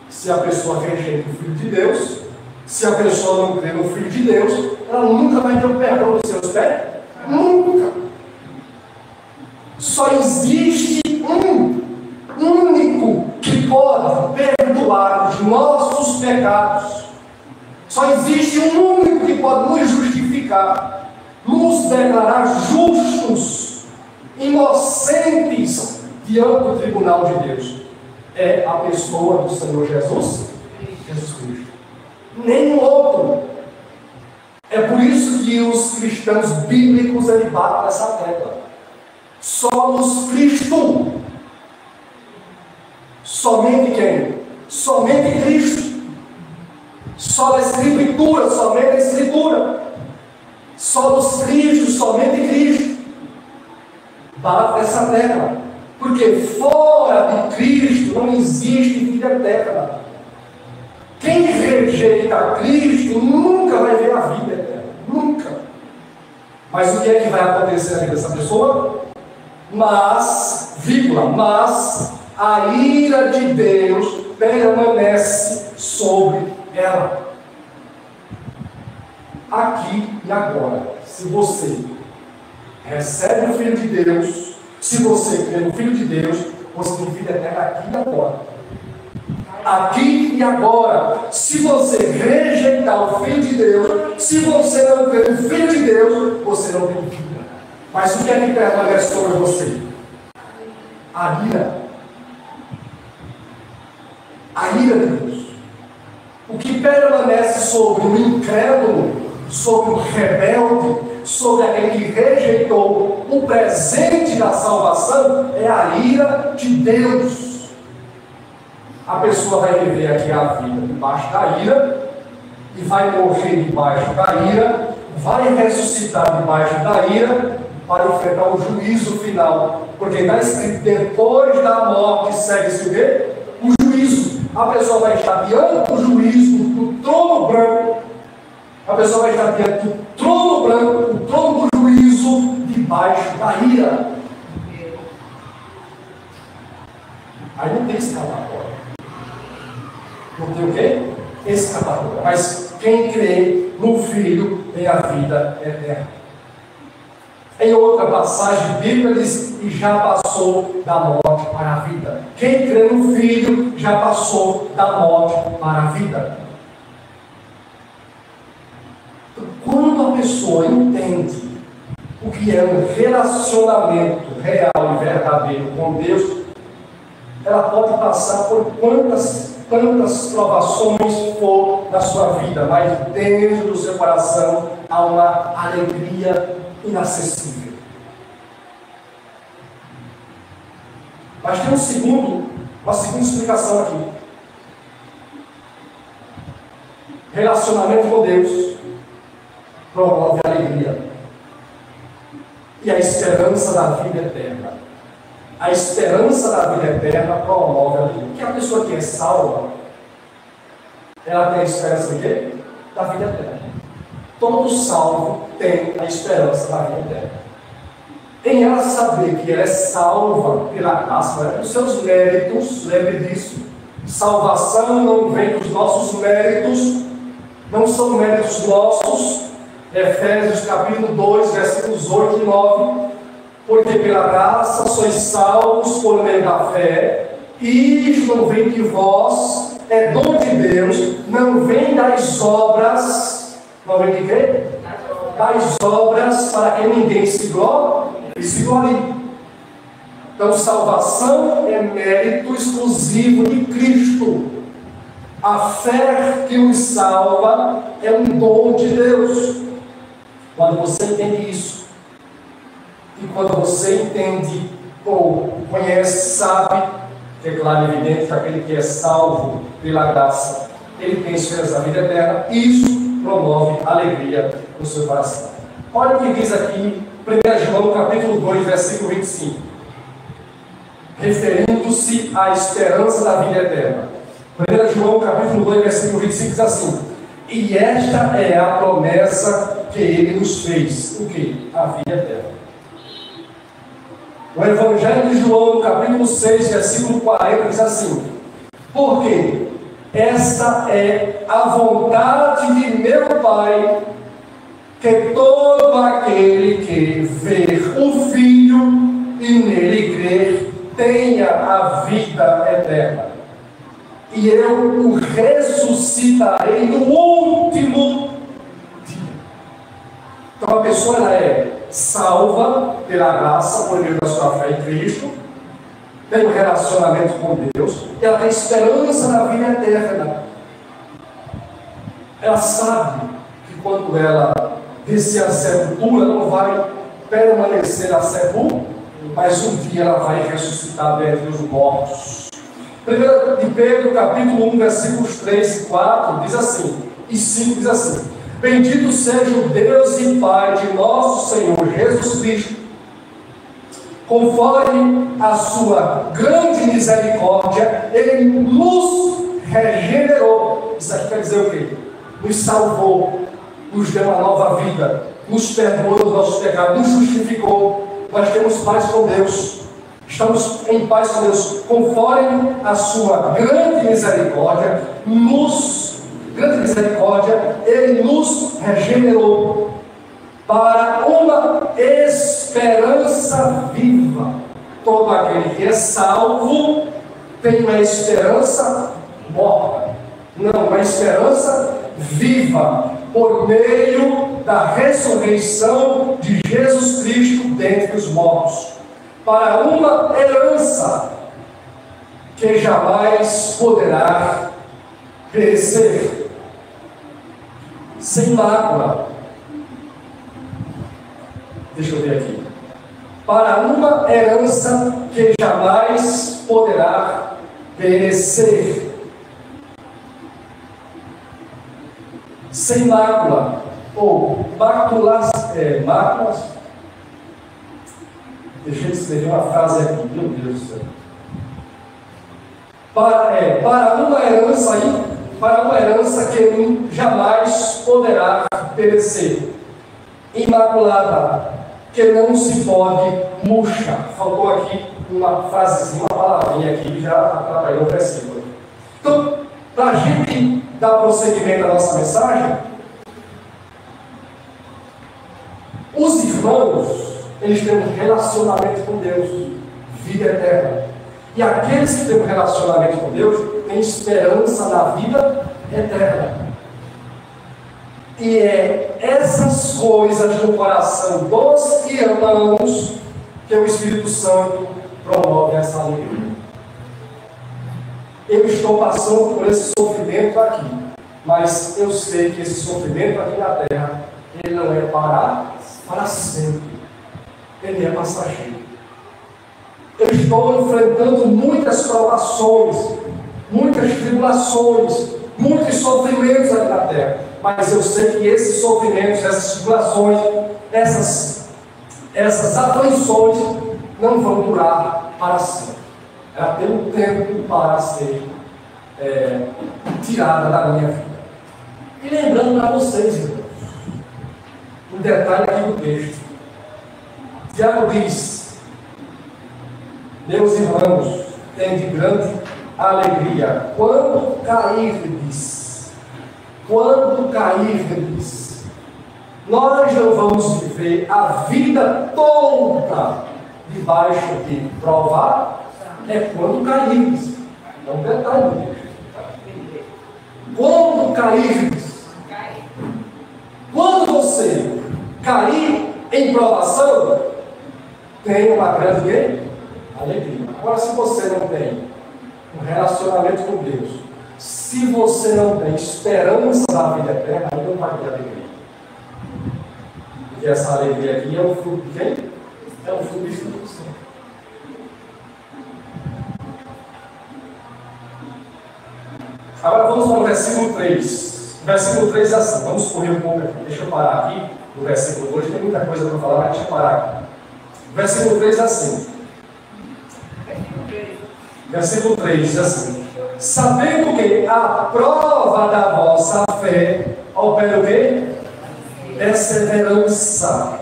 se a pessoa rejeita o Filho de Deus, se a pessoa não crê no Filho de Deus, ela nunca vai ter o perdão dos seus pés. Nunca. Só existe um único que pode perdoar os nossos pecados. Só existe um único que pode nos justificar, nos declarar justos, inocentes diante do tribunal de Deus. É a pessoa do Senhor Jesus Cristo. Nenhum outro. É por isso que os cristãos bíblicos eles batem nessa tecla. Somos Cristo. Somente quem? Somente Cristo. Só da Escritura, somente a Escritura. Só dos Cristos, somente Cristo. Bate nessa tecla. Porque fora de Cristo não existe vida eterna. Quem rejeita Cristo nunca vai ver a vida eterna. Nunca. Mas o que é que vai acontecer na vida dessa pessoa? Mas a ira de Deus permanece sobre ela. Aqui e agora. Se você recebe o Filho de Deus, se você crê no Filho de Deus, você tem vida eterna aqui e agora. Aqui e agora. Se você rejeitar o Filho de Deus, se você não crê no Filho de Deus, você não tem vida. Mas o que é que permanece sobre você? A ira. A ira de Deus. O que permanece sobre o incrédulo, sobre o rebelde, sobre aquele que rejeitou o presente da salvação é a ira de Deus. A pessoa vai viver aqui a vida debaixo da ira, e vai morrer debaixo da ira, vai ressuscitar debaixo da ira, para enfrentar o juízo final. Porque está escrito, depois da morte segue-se o quê? O juízo. A pessoa vai estar diante do juízo, do trono branco. A pessoa vai estar diante do trono branco, do trono do juízo, debaixo da ira. Aí não tem escapatória. Não tem o quê? Escapatória. Mas quem crê no Filho tem a vida eterna. Em outra passagem bíblica diz, e já passou da morte para a vida. Quem crê no Filho já passou da morte para a vida. Quando a pessoa entende o que é um relacionamento real e verdadeiro com Deus, ela pode passar por quantas provações for na sua vida, mas dentro do seu coração há uma alegria inacessível. Mas tem uma segunda explicação aqui. Relacionamento com Deus promove a alegria e a esperança da vida eterna. A esperança da vida eterna promove a alegria. Porque a pessoa que é salva, ela tem a esperança de quê? Da vida eterna. Todo salvo tem a esperança da vida eterna. Em ela saber que ela é salva pela graça, não é dos seus méritos, lembre disso. Salvação não vem dos nossos méritos, não são méritos nossos. Efésios capítulo 2, versículos 8 e 9. Porque pela graça sois salvos por meio da fé, e isto não vem de vós, é dom de Deus, não vem das obras. Não vem de quê? Das obras, para que ninguém se glorie. Então, salvação é mérito exclusivo de Cristo. A fé que nos salva é um dom de Deus. Quando você entende isso, e quando você entende, ou conhece, sabe, que é claro e evidente que aquele que é salvo pela graça, ele tem esperança da vida eterna, isso promove alegria no seu coração. Olha o que diz aqui 1 João capítulo 2, versículo 25. Referindo-se à esperança da vida eterna. 1 João capítulo 2, versículo 25 diz assim: e esta é a promessa que ele nos fez. O que? A vida eterna. O Evangelho de João, no capítulo 6, versículo 40, diz assim: porque esta é a vontade de meu Pai, que todo aquele que ver o Filho e nele crer, tenha a vida eterna. E eu o ressuscitarei no último dia. Então a pessoa ela é salva pela graça, por meio da sua fé em Cristo, tem um relacionamento com Deus, e ela tem esperança na vida eterna. Ela sabe que quando ela descer a sepultura, não vai permanecer a sepultura, mas um dia ela vai ressuscitar dentre os mortos. 1 de Pedro, capítulo 1, versículos 3 e 4, diz assim, e 5 diz assim: bendito seja o Deus e Pai de nosso Senhor Jesus Cristo, conforme a sua grande misericórdia, Ele nos regenerou. Isso aqui quer dizer o quê? Nos salvou, nos deu uma nova vida, nos perdoou dos nossos pecados, nos justificou. Nós temos paz com Deus, estamos em paz com Deus, conforme a sua grande misericórdia, Ele nos regenerou para uma esperança viva. Todo aquele que é salvo tem uma esperança morta, não, uma esperança viva, por meio da ressurreição de Jesus Cristo dentre os mortos, para uma herança que jamais poderá perecer, sem mácula, Deixa eu ver aqui. Para uma herança que jamais poderá perecer, sem mácula, ou máculas. Deixa eu escrever uma frase aqui, meu Deus do céu. Para uma herança que jamais poderá perecer, imaculada, que não se pode murchar. Faltou aqui uma frasezinha, uma palavrinha aqui, que já atrapalhou o versículo. Então, para a gente dar prosseguimento à nossa mensagem, os irmãos, eles têm um relacionamento com Deus, vida eterna. E aqueles que têm um relacionamento com Deus têm esperança na vida eterna. E é essas coisas no coração dos irmãos que o Espírito Santo promove essa alegria. Eu estou passando por esse sofrimento aqui, mas eu sei que esse sofrimento aqui na terra, ele não é para sempre. Ele é passageiro. Eu estou enfrentando muitas provações, muitas tribulações, muitos sofrimentos aqui na terra. Mas eu sei que esses sofrimentos, essas tribulações, essas aflições não vão durar para sempre. Ela tem um tempo para ser tirada da minha vida. E lembrando para vocês, irmãos, um detalhe aqui do texto. Tiago diz: meus irmãos, tem de grande alegria quando cairdes. Quando cairdes, nós não vamos viver a vida toda debaixo de provar, é quando cairdes. É um detalhe. Quando cairdes, quando você cair em provação, tem uma grande alegria. Agora, se você não tem um relacionamento com Deus, se você não tem esperança na vida eterna, aí não vai ter alegria. Porque essa alegria aqui é o fruto de quem? É o fruto do Espírito Santo. Agora vamos para o versículo 3. O versículo 3 é assim. Vamos correr um pouco aqui. Deixa eu parar aqui no versículo 2. Tem muita coisa para falar, mas deixa eu parar aqui. O versículo 3 é assim. Versículo 3 diz assim: sabendo que a prova da vossa fé opera o quê? Perseverança.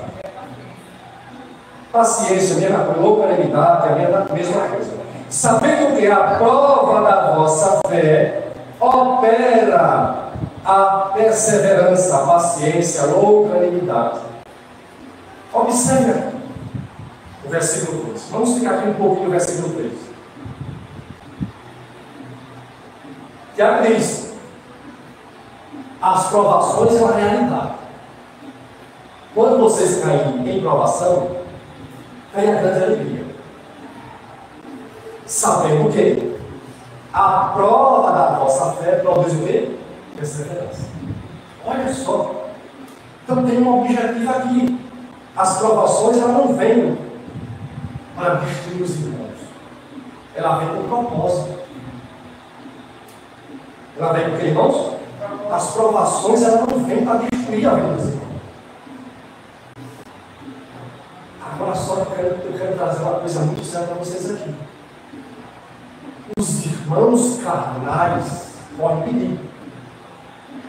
Paciência, minha longanimidade, a minha mesma coisa. Sabendo que a prova da vossa fé opera a perseverança, a paciência, a longanimidade. Observe aqui o versículo 2. Vamos ficar aqui um pouquinho no versículo 3. Tiago diz: as provações são a realidade. Quando vocês caírem em provação, vem a grande alegria. Sabendo que a prova da vossa fé produz o quê? Perseverança. Olha só. Então tem um objetivo aqui. As provações, elas não vêm para destruir os irmãos. Ela vem com propósito. Ela vem com o que, irmãos? As provações, elas não vêm para destruir a vida dos irmãos. Agora só eu quero trazer uma coisa muito séria para vocês aqui. Os irmãos carnais podem pedir.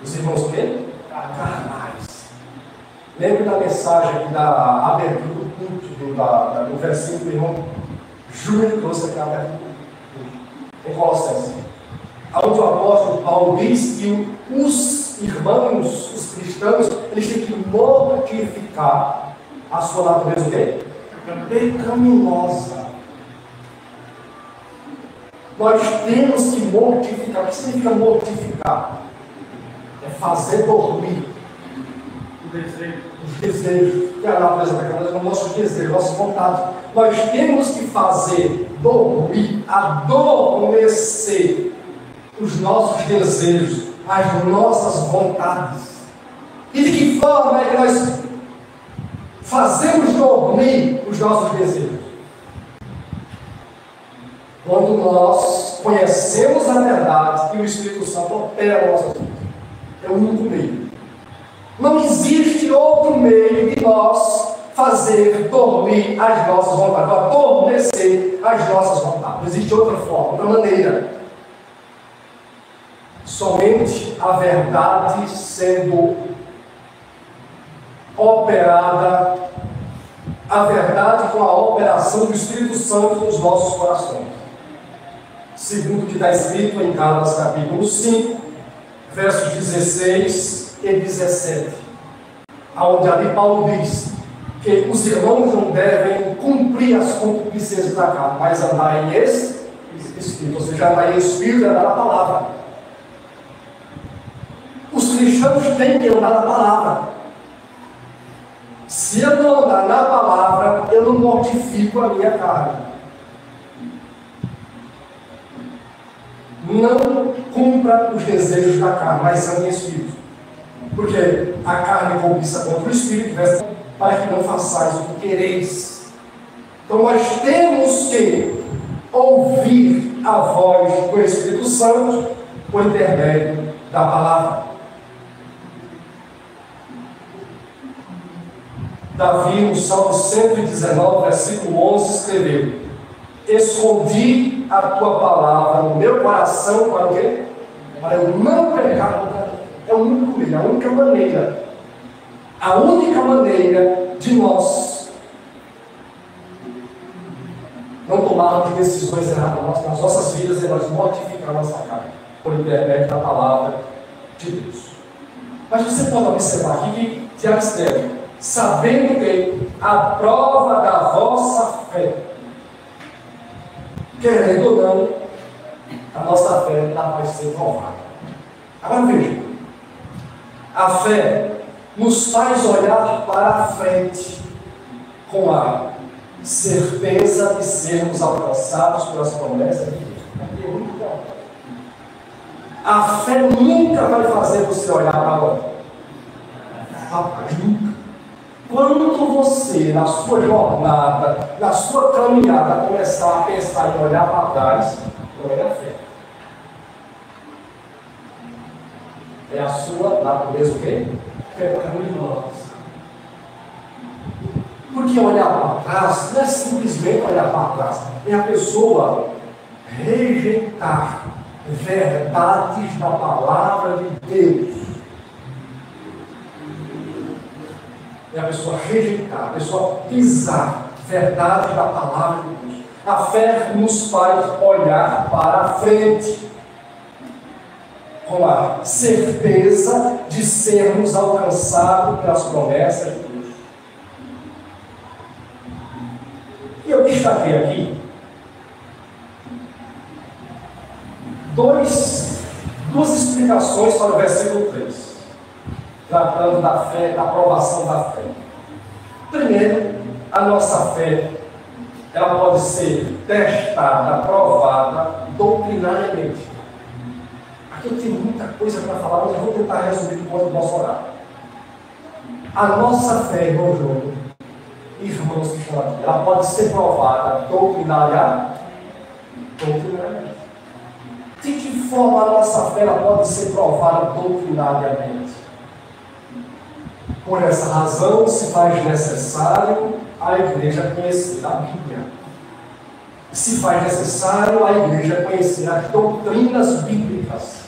Os irmãos o quê? Carnais. Lembre da mensagem aqui da abertura do culto, do versículo do irmão Júnior trouxe aqui a abertura do culto, em Colossenses. Onde o apóstolo Paulo diz que os irmãos, os cristãos, eles têm que mortificar a sua natureza o quê? Pecaminosa. Nós temos que mortificar. O que significa mortificar? É fazer dormir os desejos, que é a natureza pecaminosa, os nossos desejos, nossas vontades. Nós temos que fazer dormir, adormecer os nossos desejos, as nossas vontades. E de que forma é que nós fazemos dormir os nossos desejos? Quando nós conhecemos a verdade e o Espírito Santo opera a nossa vida. É o único meio. Não existe outro meio de nós fazer dormir as nossas vontades, adormecer as nossas vontades. Não existe outra forma, outra maneira. Somente a verdade sendo operada, a verdade com a operação do Espírito Santo nos nossos corações. Segundo o que está escrito em Gálatas capítulo 5, versos 16 e 17, onde ali Paulo diz que os irmãos não devem cumprir as concupiscências da carne, mas andar em Espírito, ou seja, andar em Espírito e andar na palavra. Os cristãos têm que andar na palavra. Se eu não andar na palavra, eu não mortifico a minha carne. Não cumpra os desejos da carne, mas ande em Espírito. Porque a carne cobiça contra o Espírito, para que não façais o que quereis. Então nós temos que ouvir a voz do Espírito Santo por intermédio da palavra. Davi, no Salmo 119, versículo 11, escreveu: escondi a tua palavra no meu coração para o quê? Para eu não pecar contra ti. É o único meio, a única maneira. A única maneira de nós não tomarmos decisões erradas nas nossas vidas e nós mortificar a nossa carne por intermédio da palavra de Deus. Mas você pode observar aqui que Tiago escreve: sabendo que a prova da vossa fé, querendo ou não, a nossa fé vai ser provada. Agora veja, a fé nos faz olhar para a frente com a certeza de sermos alcançados pelas promessas de Deus. A fé nunca vai fazer você olhar para onde? Nunca. Quando você, na sua jornada, na sua caminhada, começar a pensar em olhar para trás, não é a fé. É a sua natureza o quê? Pecaminosa. Porque olhar para trás não é simplesmente olhar para trás, é a pessoa rejeitar verdades da palavra de Deus. É a pessoa rejeitar, a pessoa pisar verdades da palavra de Deus. A fé nos faz olhar para a frente, com a certeza de sermos alcançados pelas promessas de Deus. E eu destaquei aqui duas explicações para o versículo 3, tratando da fé, da aprovação da fé. Primeiro, a nossa fé, ela pode ser testada, aprovada doutrinariamente. Aqui eu tenho muita coisa para falar, mas eu vou tentar resumir enquanto posso orar. A nossa fé, irmão João, irmãos que estão aqui, ela pode ser provada doutrinariamente. De que forma a nossa fé ela pode ser provada doutrinariamente? Por essa razão, se faz necessário a igreja conhecer a Bíblia. Se faz necessário a igreja conhecer as doutrinas bíblicas.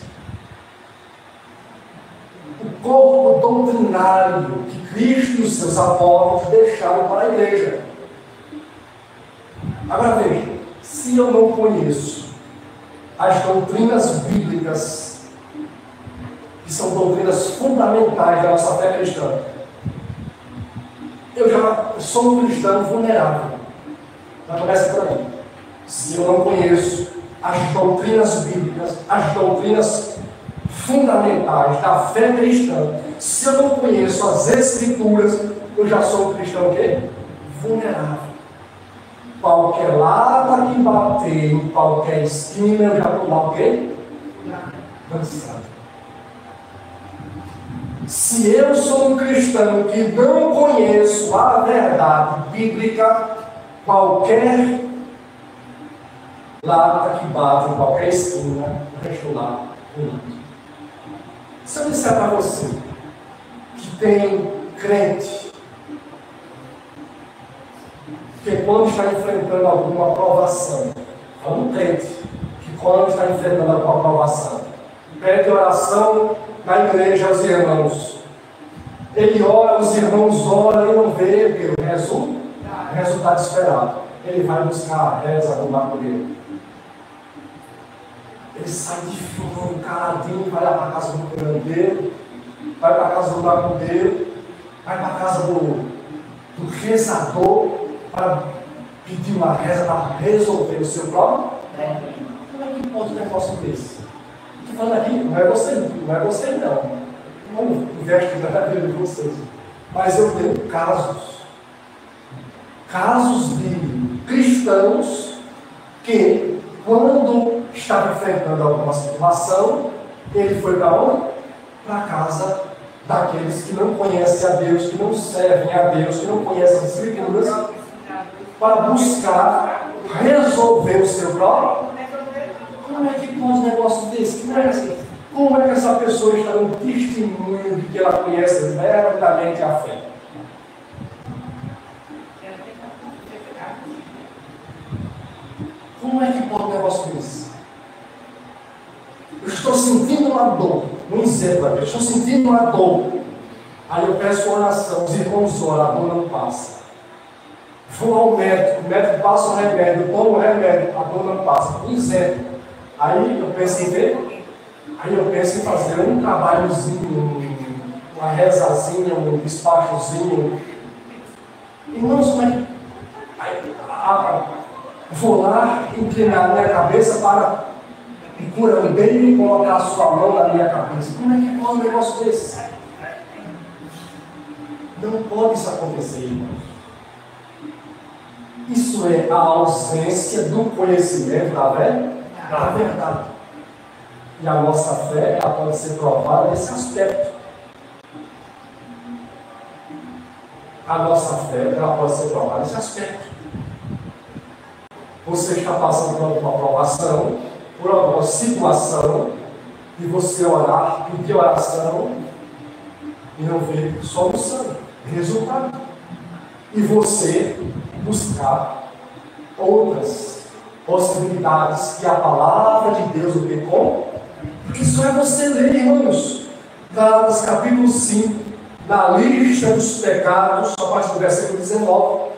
O corpo doutrinário que Cristo e os seus apóstolos deixaram para a igreja. Agora veja, se eu não conheço as doutrinas bíblicas, que são doutrinas fundamentais da nossa fé cristã, eu já sou um cristão vulnerável. Já começa por aí. Se eu não conheço as doutrinas bíblicas, as doutrinas fundamentais da fé cristã, se eu não conheço as Escrituras, eu já sou um cristão o quê? Vulnerável. Qualquer lado que bater, em qualquer esquina, eu já estou lá o quê? Cansado. Se eu sou um cristão que não conheço a verdade bíblica, qualquer lata que bate em qualquer esquina, eu estou lá unido. Se eu disser para você que tem crente que quando está enfrentando alguma provação, é um crente que quando está enfrentando alguma provação, pede oração na igreja aos irmãos, ele ora, os irmãos oram e não vê o resultado esperado. Ele vai buscar a reza no maculeiro. Ele sai de fino, caladinho, vai lá para a casa do curandeiro, vai para a casa do maculeiro, vai para a casa do rezador para pedir uma reza para resolver o seu próprio. Como é que pode um negócio desse? Estou falando aqui, não é você não. Não investe na vida de vocês. Mas eu tenho casos de cristãos que, quando estava enfrentando alguma situação, ele foi para onde? Para a casa daqueles que não conhecem a Deus, que não servem a Deus, que não conhecem as Escrituras, para buscar resolver o seu próprio. Como é que pode um negócio desse? Como é que essa pessoa está dando testemunho de que ela conhece verdadeiramente a fé? Como é que pode um negócio desse? Eu estou sentindo uma dor, um exemplo, eu estou sentindo uma dor. Aí eu peço oração, os irmãos oram, a dor não passa. Vou ao médico, o médico passa o remédio, tomo o remédio, a dor não passa. Um exemplo. Aí eu penso em ver, aí eu penso em fazer um trabalhozinho, uma rezazinha, um despachozinho. Irmãos, como é que. Vou lá inclinar a minha cabeça para o curandeiro colocar a sua mão na minha cabeça. Como é que pode um negócio desse? Não pode isso acontecer, irmãos. Isso é a ausência do conhecimento da verdade. E a nossa fé ela pode ser provada nesse aspecto. A nossa fé ela pode ser provada nesse aspecto. Você está passando por alguma provação, por alguma situação, e você orar, pedir oração, e não ver solução, resultado. E você buscar outras possibilidades que a palavra de Deus o que com? Porque só é você ler, irmãos. Gálatas capítulo 5, na lista dos pecados, a partir do versículo 19.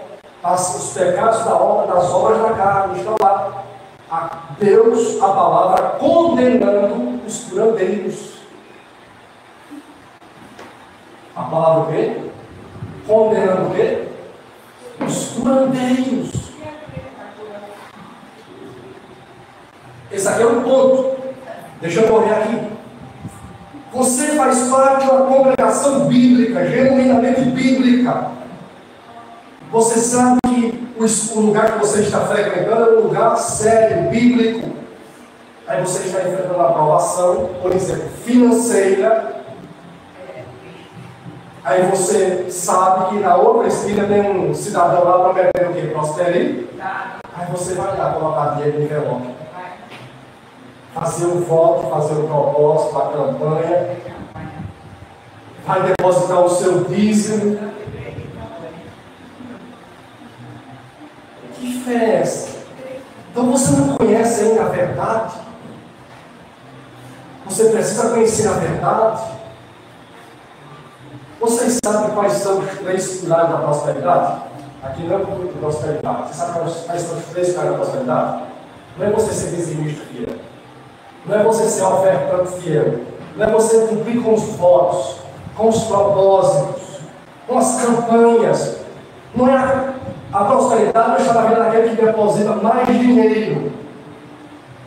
Os pecados das obras da carne estão lá. Deus, a palavra, condenando os curandeiros. A palavra o quê? Condenando o quê? Os curandeiros. Esse aqui é um ponto. Deixa eu correr aqui. Você faz parte de uma congregação bíblica, genuinamente bíblica. Você sabe que o lugar que você está frequentando é um lugar sério, bíblico. Aí você está enfrentando uma aprovação, por exemplo, financeira. Aí você sabe que na outra esquina tem um cidadão lá para beber o quê? Prosperidade. Aí você vai lá colocar dinheiro no envelope. Fazer um voto, fazer um propósito, a campanha. Vai depositar o seu dízimo. Que diferença? Então você não conhece ainda a verdade? Você precisa conhecer a verdade? Vocês sabem quais são os 3 pilares da prosperidade? Aqui não é muito prosperidade. Você sabe quais são os 3 pilares da prosperidade? Não é você ser dizimista fiel. Não é você ser ofertante fiel. Não é você cumprir com os votos, com os propósitos, com as campanhas. Não é a prosperidade não está na vida daquele que deposita mais dinheiro.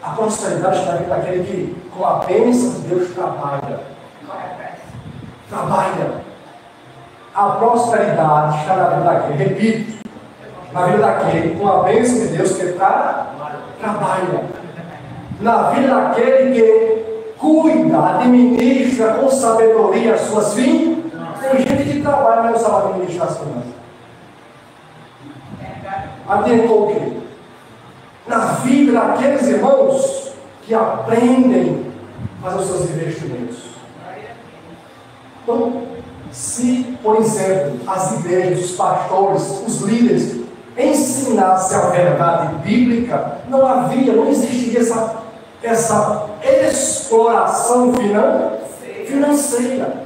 A prosperidade está na vida daquele que, com a bênção de Deus, trabalha. A prosperidade está na vida daquele, repito, na vida daquele, com a bênção de Deus, que trabalha. Na vida daquele que, cuida, administra com sabedoria as suas finanças. Tem gente que trabalha, mas não sabe administrar as finanças. Adiantou o quê? Na vida daqueles irmãos que aprendem a fazer os seus investimentos. Então, se, por exemplo, as igrejas, os pastores, os líderes ensinassem a verdade bíblica, não existiria essa exploração financeira.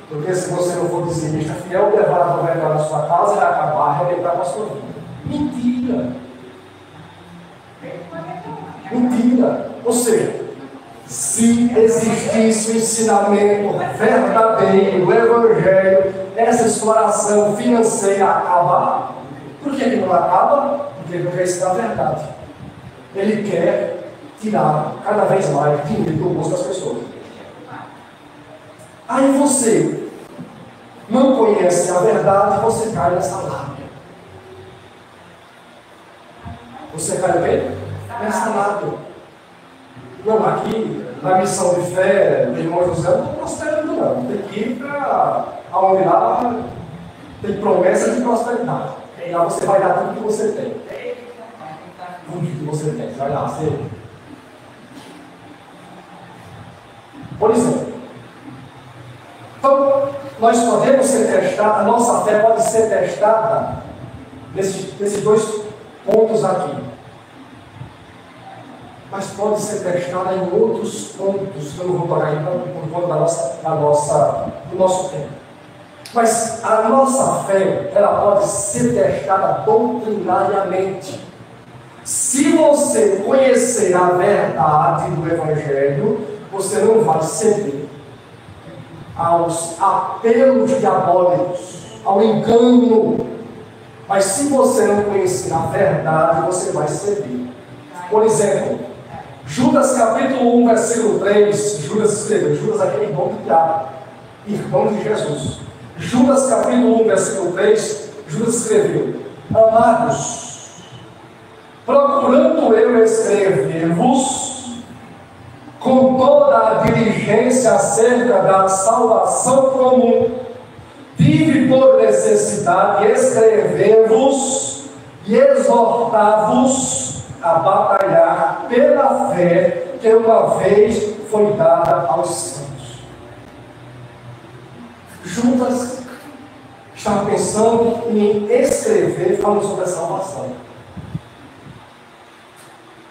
Porque se você não for dizimista fiel, levar a ovelha na sua casa, vai acabar, arrebentar com a sua vida. Mentira! Mentira! Ou seja, se existisse o ensinamento verdadeiro do Evangelho, essa exploração financeira acabar. Por que não acaba? Porque ele não quer ensinar a verdade. Ele quer tirar cada vez mais dinheiro do bolso das pessoas. Aí você não conhece a verdade, você cai nessa lábia. Você cai o quê? Nessa lábia. Não, aqui, na missão de fé do irmão José, não estou prosperando não. Tem que ir para onde lá tem promessa de prosperidade. E lá você vai dar tudo que você tem. Tudo que você tem. Você vai lá, você... Por exemplo, então, nós podemos ser testados, a nossa fé pode ser testada nesses dois pontos aqui. Mas pode ser testada em outros pontos, que eu não vou tocar aí por conta do nosso tempo. Mas a nossa fé, ela pode ser testada doutrinariamente. Se você conhecer a verdade do Evangelho, você não vai ceder aos apelos diabólicos, ao engano. Mas se você não conhecer a verdade, você vai ceder. Por exemplo, Judas capítulo 1, versículo 3, Judas escreveu, Judas aquele irmão de Tiago, irmão de Jesus. Judas capítulo 1, versículo 3, Judas escreveu: amados, procurando eu escrever-vos com toda a diligência acerca da salvação comum, tive por necessidade escrever-vos e exortar-vos a batalhar pela fé que uma vez foi dada aos santos. Judas estava pensando em escrever falando sobre a salvação.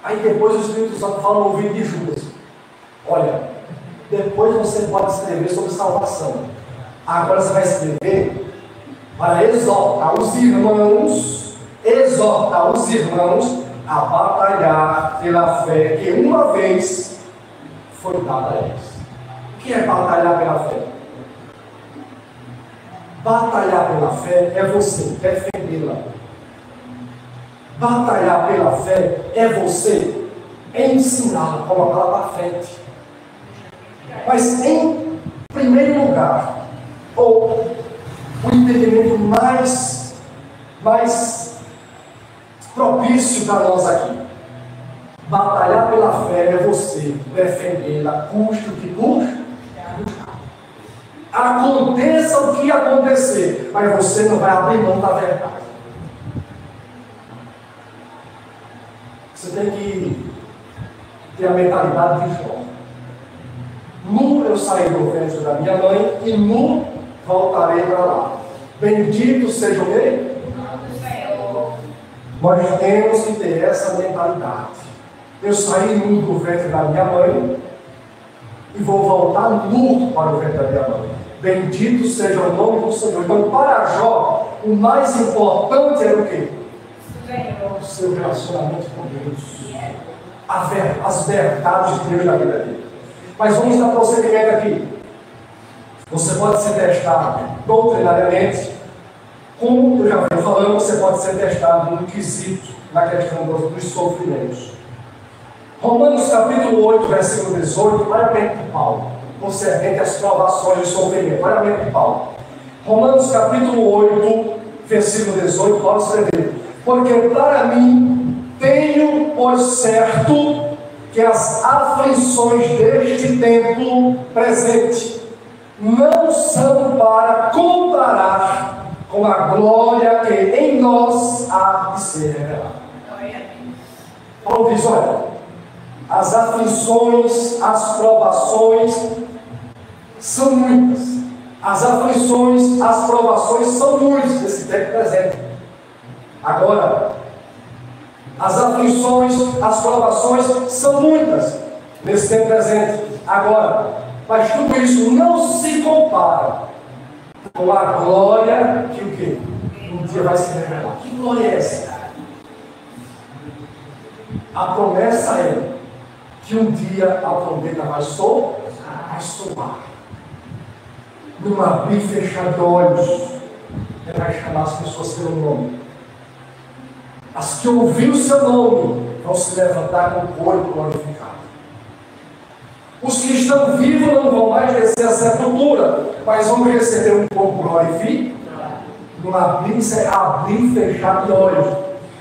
Aí depois o Espírito Santo fala no ouvido de Judas: olha, depois você pode escrever sobre salvação. Agora você vai escrever para exortar os irmãos a batalhar pela fé que uma vez foi dada a eles. O que é batalhar pela fé? Batalhar pela fé é você defendê-la. Batalhar pela fé é você ensiná-la, colocá-la para frente. Mas em primeiro lugar, ou o entendimento mais propício para nós aqui, batalhar pela fé é você defendê-la, custe o que custe. Aconteça o que acontecer, mas você não vai abrir mão da verdade. Você tem que ter a mentalidade de Jó. Nu eu saí do ventre da minha mãe e nu voltarei para lá. Bendito seja o quê? Nós temos que ter essa mentalidade. Eu saí nu do ventre da minha mãe e vou voltar nu para o ventre da minha mãe. Bendito seja o nome do Senhor. Então, para Jó, o mais importante era o quê? O seu relacionamento com Deus. As verdades de Deus na vida dele. Mas vamos dar prosseguimento aqui. Você pode ser testado doutrinariamente. Como eu já venho falando, você pode ser testado no quesito, na questão dos sofrimentos. Romanos capítulo 8, versículo 18, olha a mente de Paulo, concernente às provações e sofrimento. Olha a mente de Paulo. Romanos capítulo 8, versículo 18, Paulo escreveu: porque para mim tenho por certo que as aflições deste tempo presente não são para comparar com a glória que em nós há de ser revelada. Paulo diz, olha, as aflições, as provações são muitas. As aflições, as provações são muitas nesse tempo presente. Agora, as aflições, as provações são muitas nesse tempo presente. Agora, mas tudo isso não se compara com a glória que o quê? Um dia vai se revelar. Que glória é essa? A promessa é que um dia a trombeta vai soar. Num abrir e fechar de olhos, ele vai chamar as pessoas pelo nome. As que ouviram o seu nome vão se levantar com o corpo glorificado. Os que estão vivos não vão mais descer a sepultura, mas vão receber um corpo glorificado. Num abrir e fechar de olhos.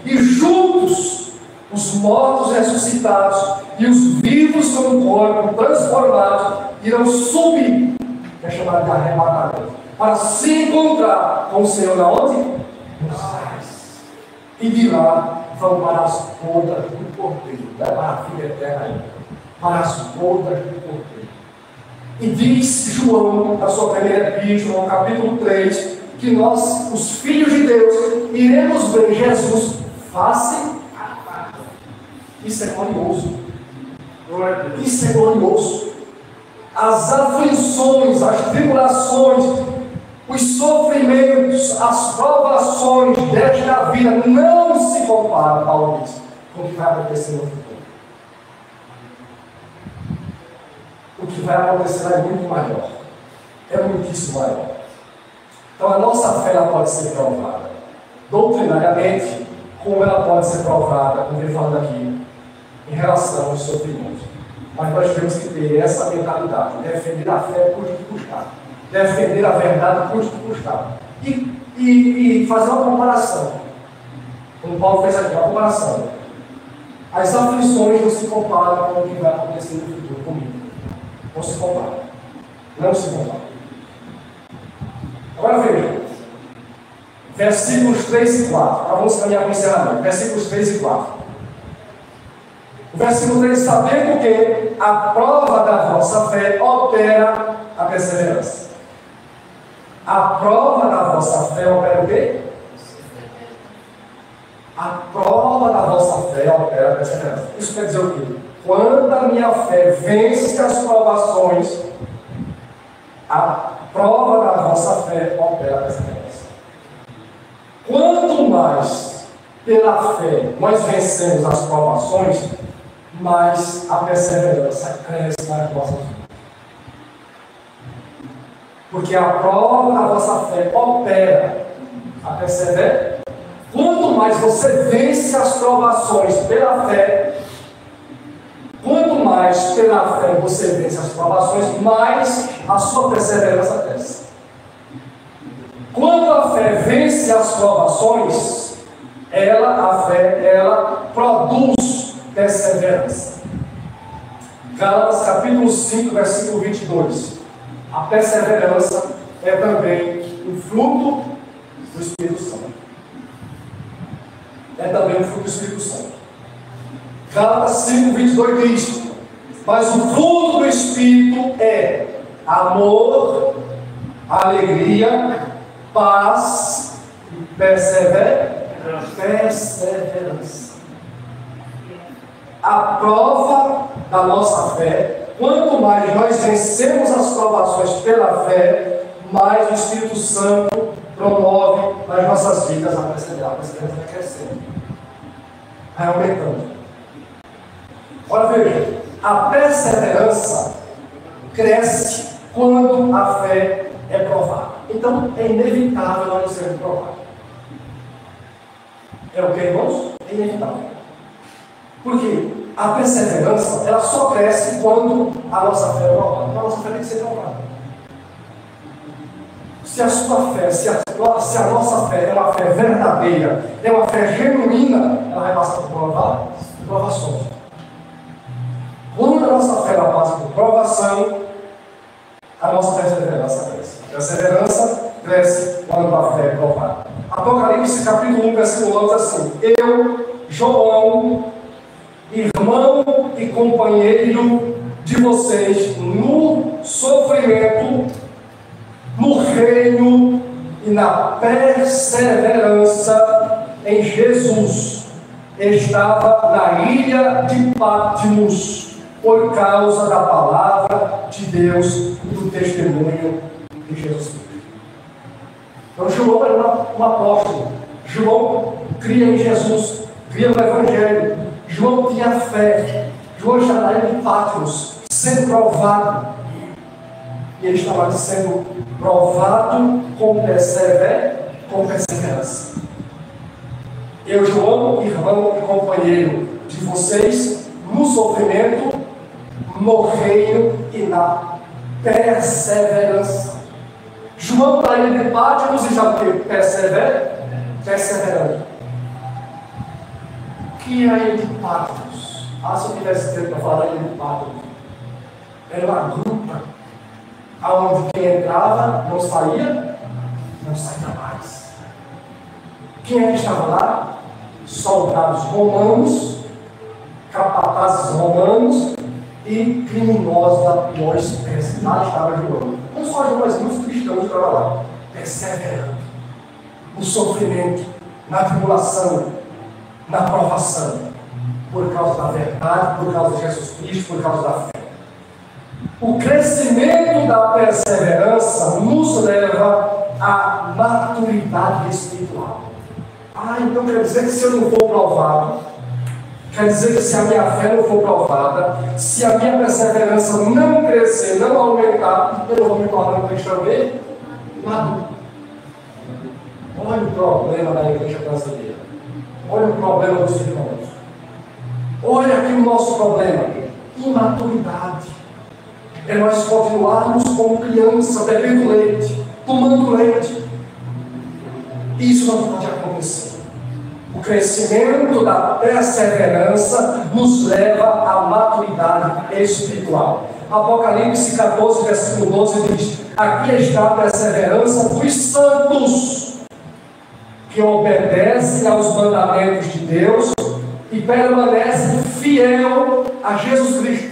E juntos, os mortos ressuscitados e os vivos com o corpo transformados irão subir, que é chamado de arrebatamento, para se encontrar com o Senhor na onde? Nos céus. E de lá vão para as bodas do Cordeiro, para a vida eterna, para as bodas do Cordeiro. E diz João, na sua primeira epístola, no capítulo 3, que nós, os filhos de Deus, iremos ver Jesus face a face. Isso é glorioso. Isso é glorioso. As aflições, as tribulações, os sofrimentos, as provações desta vida não se comparam, Paulo diz, com o que vai acontecer no futuro. O que vai acontecer é muito maior. É muitíssimo maior. Então a nossa fé ela pode ser provada. Doutrinariamente, como ela pode ser provada, como ele falando aqui, em relação aos sofrimentos. Mas nós temos que ter essa mentalidade, defender a fé custe que custar, defender a verdade custe que custar. E fazer uma comparação. Como Paulo fez aqui, uma comparação. As aflições não se comparam com o que vai acontecer no futuro comigo. Não se compara. Não se compara. Agora veja. Versículos 3 e 4. Agora vamos caminhar para o encerramento. Versículos 3 e 4. O versículo 3, sabendo que a prova da vossa fé opera a perseverança. A prova da vossa fé opera o quê? A prova da vossa fé opera a perseverança. Isso quer dizer o quê? Quando a minha fé vence as provações, a prova da vossa fé opera a perseverança. Quanto mais pela fé nós vencemos as provações, mais a perseverança cresce nas nossas vidas. Porque a prova da vossa fé opera a perseverança. Quanto mais você vence as provações pela fé, quanto mais pela fé você vence as provações, mais a sua perseverança cresce. Quando a fé vence as provações, a fé produz perseverança. Gálatas capítulo 5, versículo 22. A perseverança é também um fruto do Espírito Santo. É também um fruto do Espírito Santo. Gálatas 5, 22 diz: mas o fruto do Espírito é amor, alegria, paz e perseverança. A prova da nossa fé, quanto mais nós vencemos as provações pela fé, mais o Espírito Santo promove nas nossas vidas a perseverança. A perseverança vai crescendo, vai aumentando. Olha, veja, a perseverança cresce quando a fé é provada. Então é inevitável nós não sermos provados. É o que, irmãos? É inevitável. Porque a perseverança, ela só cresce quando a nossa fé é provada. Então a nossa fé tem que ser provada. Se a sua fé, se a nossa fé é uma fé verdadeira, é uma fé genuína, ela vai passar por provações. a nossa fé ela passa por provação, a nossa perseverança cresce. A perseverança cresce quando a fé é provada. Apocalipse capítulo 1, versículo 9 diz assim: eu, João, irmão e companheiro de vocês no sofrimento, no reino e na perseverança em Jesus, estava na ilha de Patmos por causa da palavra de Deus e do testemunho de Jesus Cristo. Então João era um apóstolo. João cria em Jesus, cria no Evangelho. João tinha fé. João estava na ilha de Patmos, sendo provado. E ele estava sendo provado com perseverança. Eu, João, irmão e companheiro de vocês, no sofrimento, no reino e na perseverança. João está indo de Patmos e já perseverando. O que é a ilha de Patmos? Se eu tivesse tempo para falar da ilha de Patmos, era uma gruta onde quem entrava não saía mais. Quem é que estava lá? Soldados romanos, capatazes romanos e criminosos da pior espécie. Lá estava João. Não só João, mas muitos cristãos estavam lá, perseverando no sofrimento, na tribulação, na provação, por causa da verdade, por causa de Jesus Cristo, por causa da fé. O crescimento da perseverança nos leva à maturidade espiritual. Então quer dizer que se eu não for provado, quer dizer que se a minha fé não for provada, se a minha perseverança não crescer, não aumentar, eu não vou me tornar um cristão maduro. Olha o problema da igreja brasileira. Olha o problema dos irmãos. Olha aqui o nosso problema: imaturidade. É nós continuarmos como criança, bebendo leite, tomando leite. Isso não pode acontecer. O crescimento da perseverança nos leva à maturidade espiritual. Apocalipse 14, versículo 12 diz: aqui está a perseverança dos santos, que obedecem aos mandamentos de Deus e permanecem fiel a Jesus Cristo.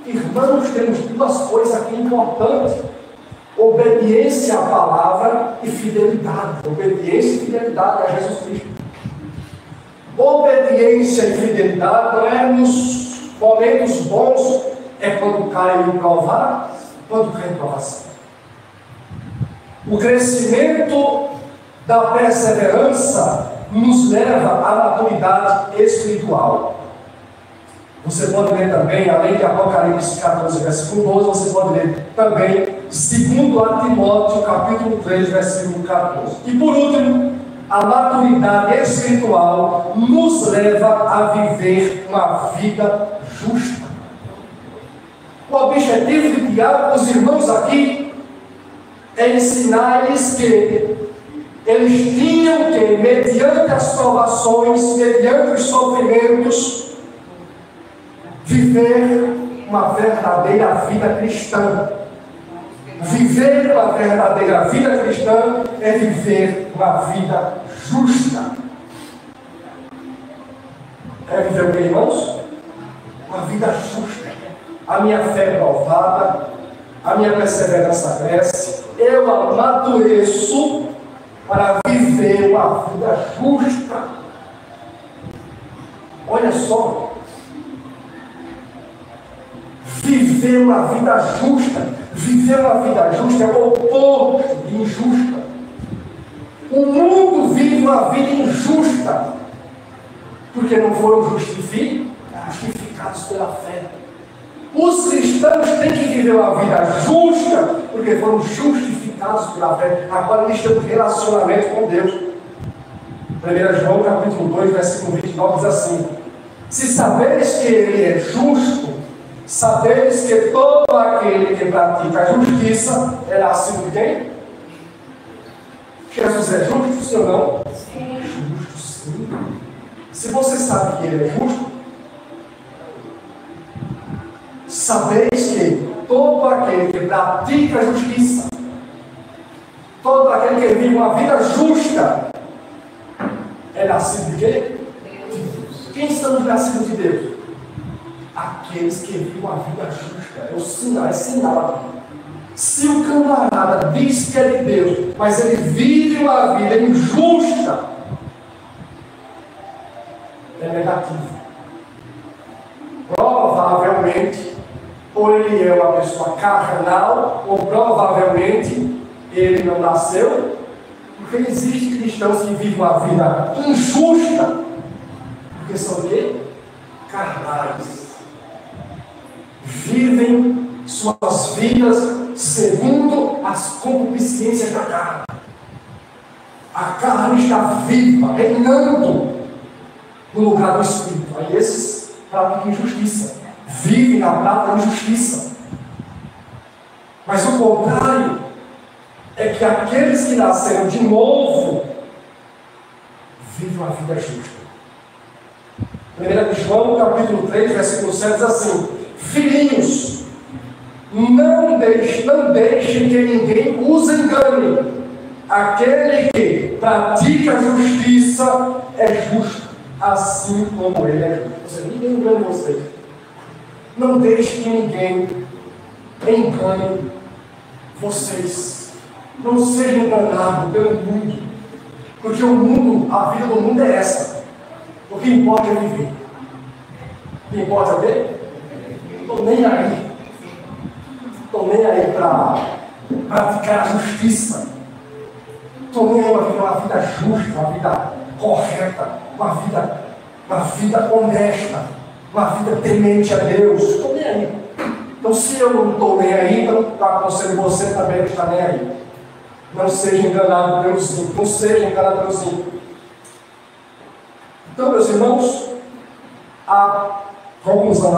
Irmãos, temos duas coisas aqui importantes: obediência à palavra e fidelidade. Obediência e fidelidade a Jesus Cristo. Obediência e fidelidade não é nos momentos bons, é quando cai em provar, quando cai em provação. O crescimento da perseverança nos leva à maturidade espiritual. Você pode ler também, além de Apocalipse 14, versículo 12, você pode ler também 2 Timóteo, capítulo 3, versículo 14. E por último, a maturidade espiritual nos leva a viver uma vida justa. O objetivo de Tiago, os irmãos aqui, é ensinar-lhes que eles tinham que, mediante as provações, mediante os sofrimentos, viver uma verdadeira vida cristã. Viver uma verdadeira vida cristã é viver uma vida justa. É viver o que, irmãos? Uma vida justa. A minha fé é provada, a minha perseverança cresce, eu amadureço para viver uma vida justa. Olha só. Viver uma vida justa. Viver uma vida justa é o oposto de injusta. O mundo vive uma vida injusta, porque não foram justificados pela fé. Os cristãos têm que viver uma vida justa, porque foram justificados pela fé. Agora eles têm um relacionamento com Deus. 1 João capítulo 2, versículo 29 diz assim: se saberes que Ele é justo, sabeis que todo aquele que pratica a justiça é nascido de quem? Jesus é justo, sim ou não? Sim. Justo, sim. Se você sabe que Ele é justo, Sabeis que todo aquele que pratica a justiça, todo aquele que vive uma vida justa, é nascido de quê? De Deus. Quem são os nascidos de Deus? Aqueles que vivem uma vida justa. É o sinal, é sinal. Se o camarada diz que é de Deus, mas ele vive uma vida injusta, é negativo. Provavelmente, ou ele é uma pessoa carnal, ou provavelmente ele não nasceu, porque existem cristãos que vivem uma vida injusta, porque são quê? Carnais. Vivem suas vidas segundo as concupiscências da carne. A carne está viva, reinando no lugar do Espírito. Aí esses praticam injustiça, vivem na prática da injustiça. Mas o contrário é que aqueles que nasceram de novo vivem uma vida justa. 1 João, capítulo 3, versículo 7 diz assim: filhinhos, não deixem que ninguém os engane. Aquele que pratica a justiça é justo, assim como ele é justo. Ou seja, ninguém engane vocês. Não deixe que ninguém engane vocês. Não sejam enganados pelo mundo. Porque o mundo, a vida do mundo é essa. O que importa é viver. O que importa é ver? Estou nem aí. Estou nem aí para praticar a justiça. Estou nem aí para viver uma vida justa, uma vida correta, uma vida honesta, uma vida temente a Deus. Estou nem aí. Então, se eu não estou nem aí, então aconselho você também não está nem aí. Não seja enganado pelos ímpios. Não seja enganado pelos ímpios. Então, meus irmãos, a conclusão,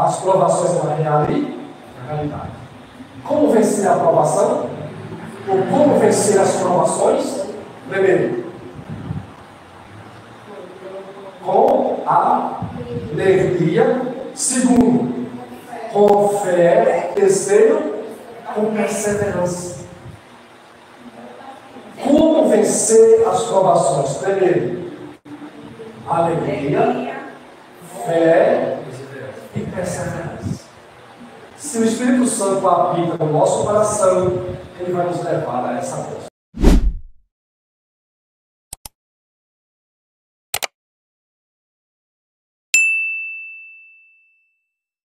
as provações na realidade. Como vencer a provação? Ou como vencer as provações? Primeiro, com alegria. Segundo, com fé. Terceiro, com perseverança. Como vencer as provações? Primeiro, alegria, fé e perseverança. Se o Espírito Santo habita no nosso coração, ele vai nos levar a essa coisa.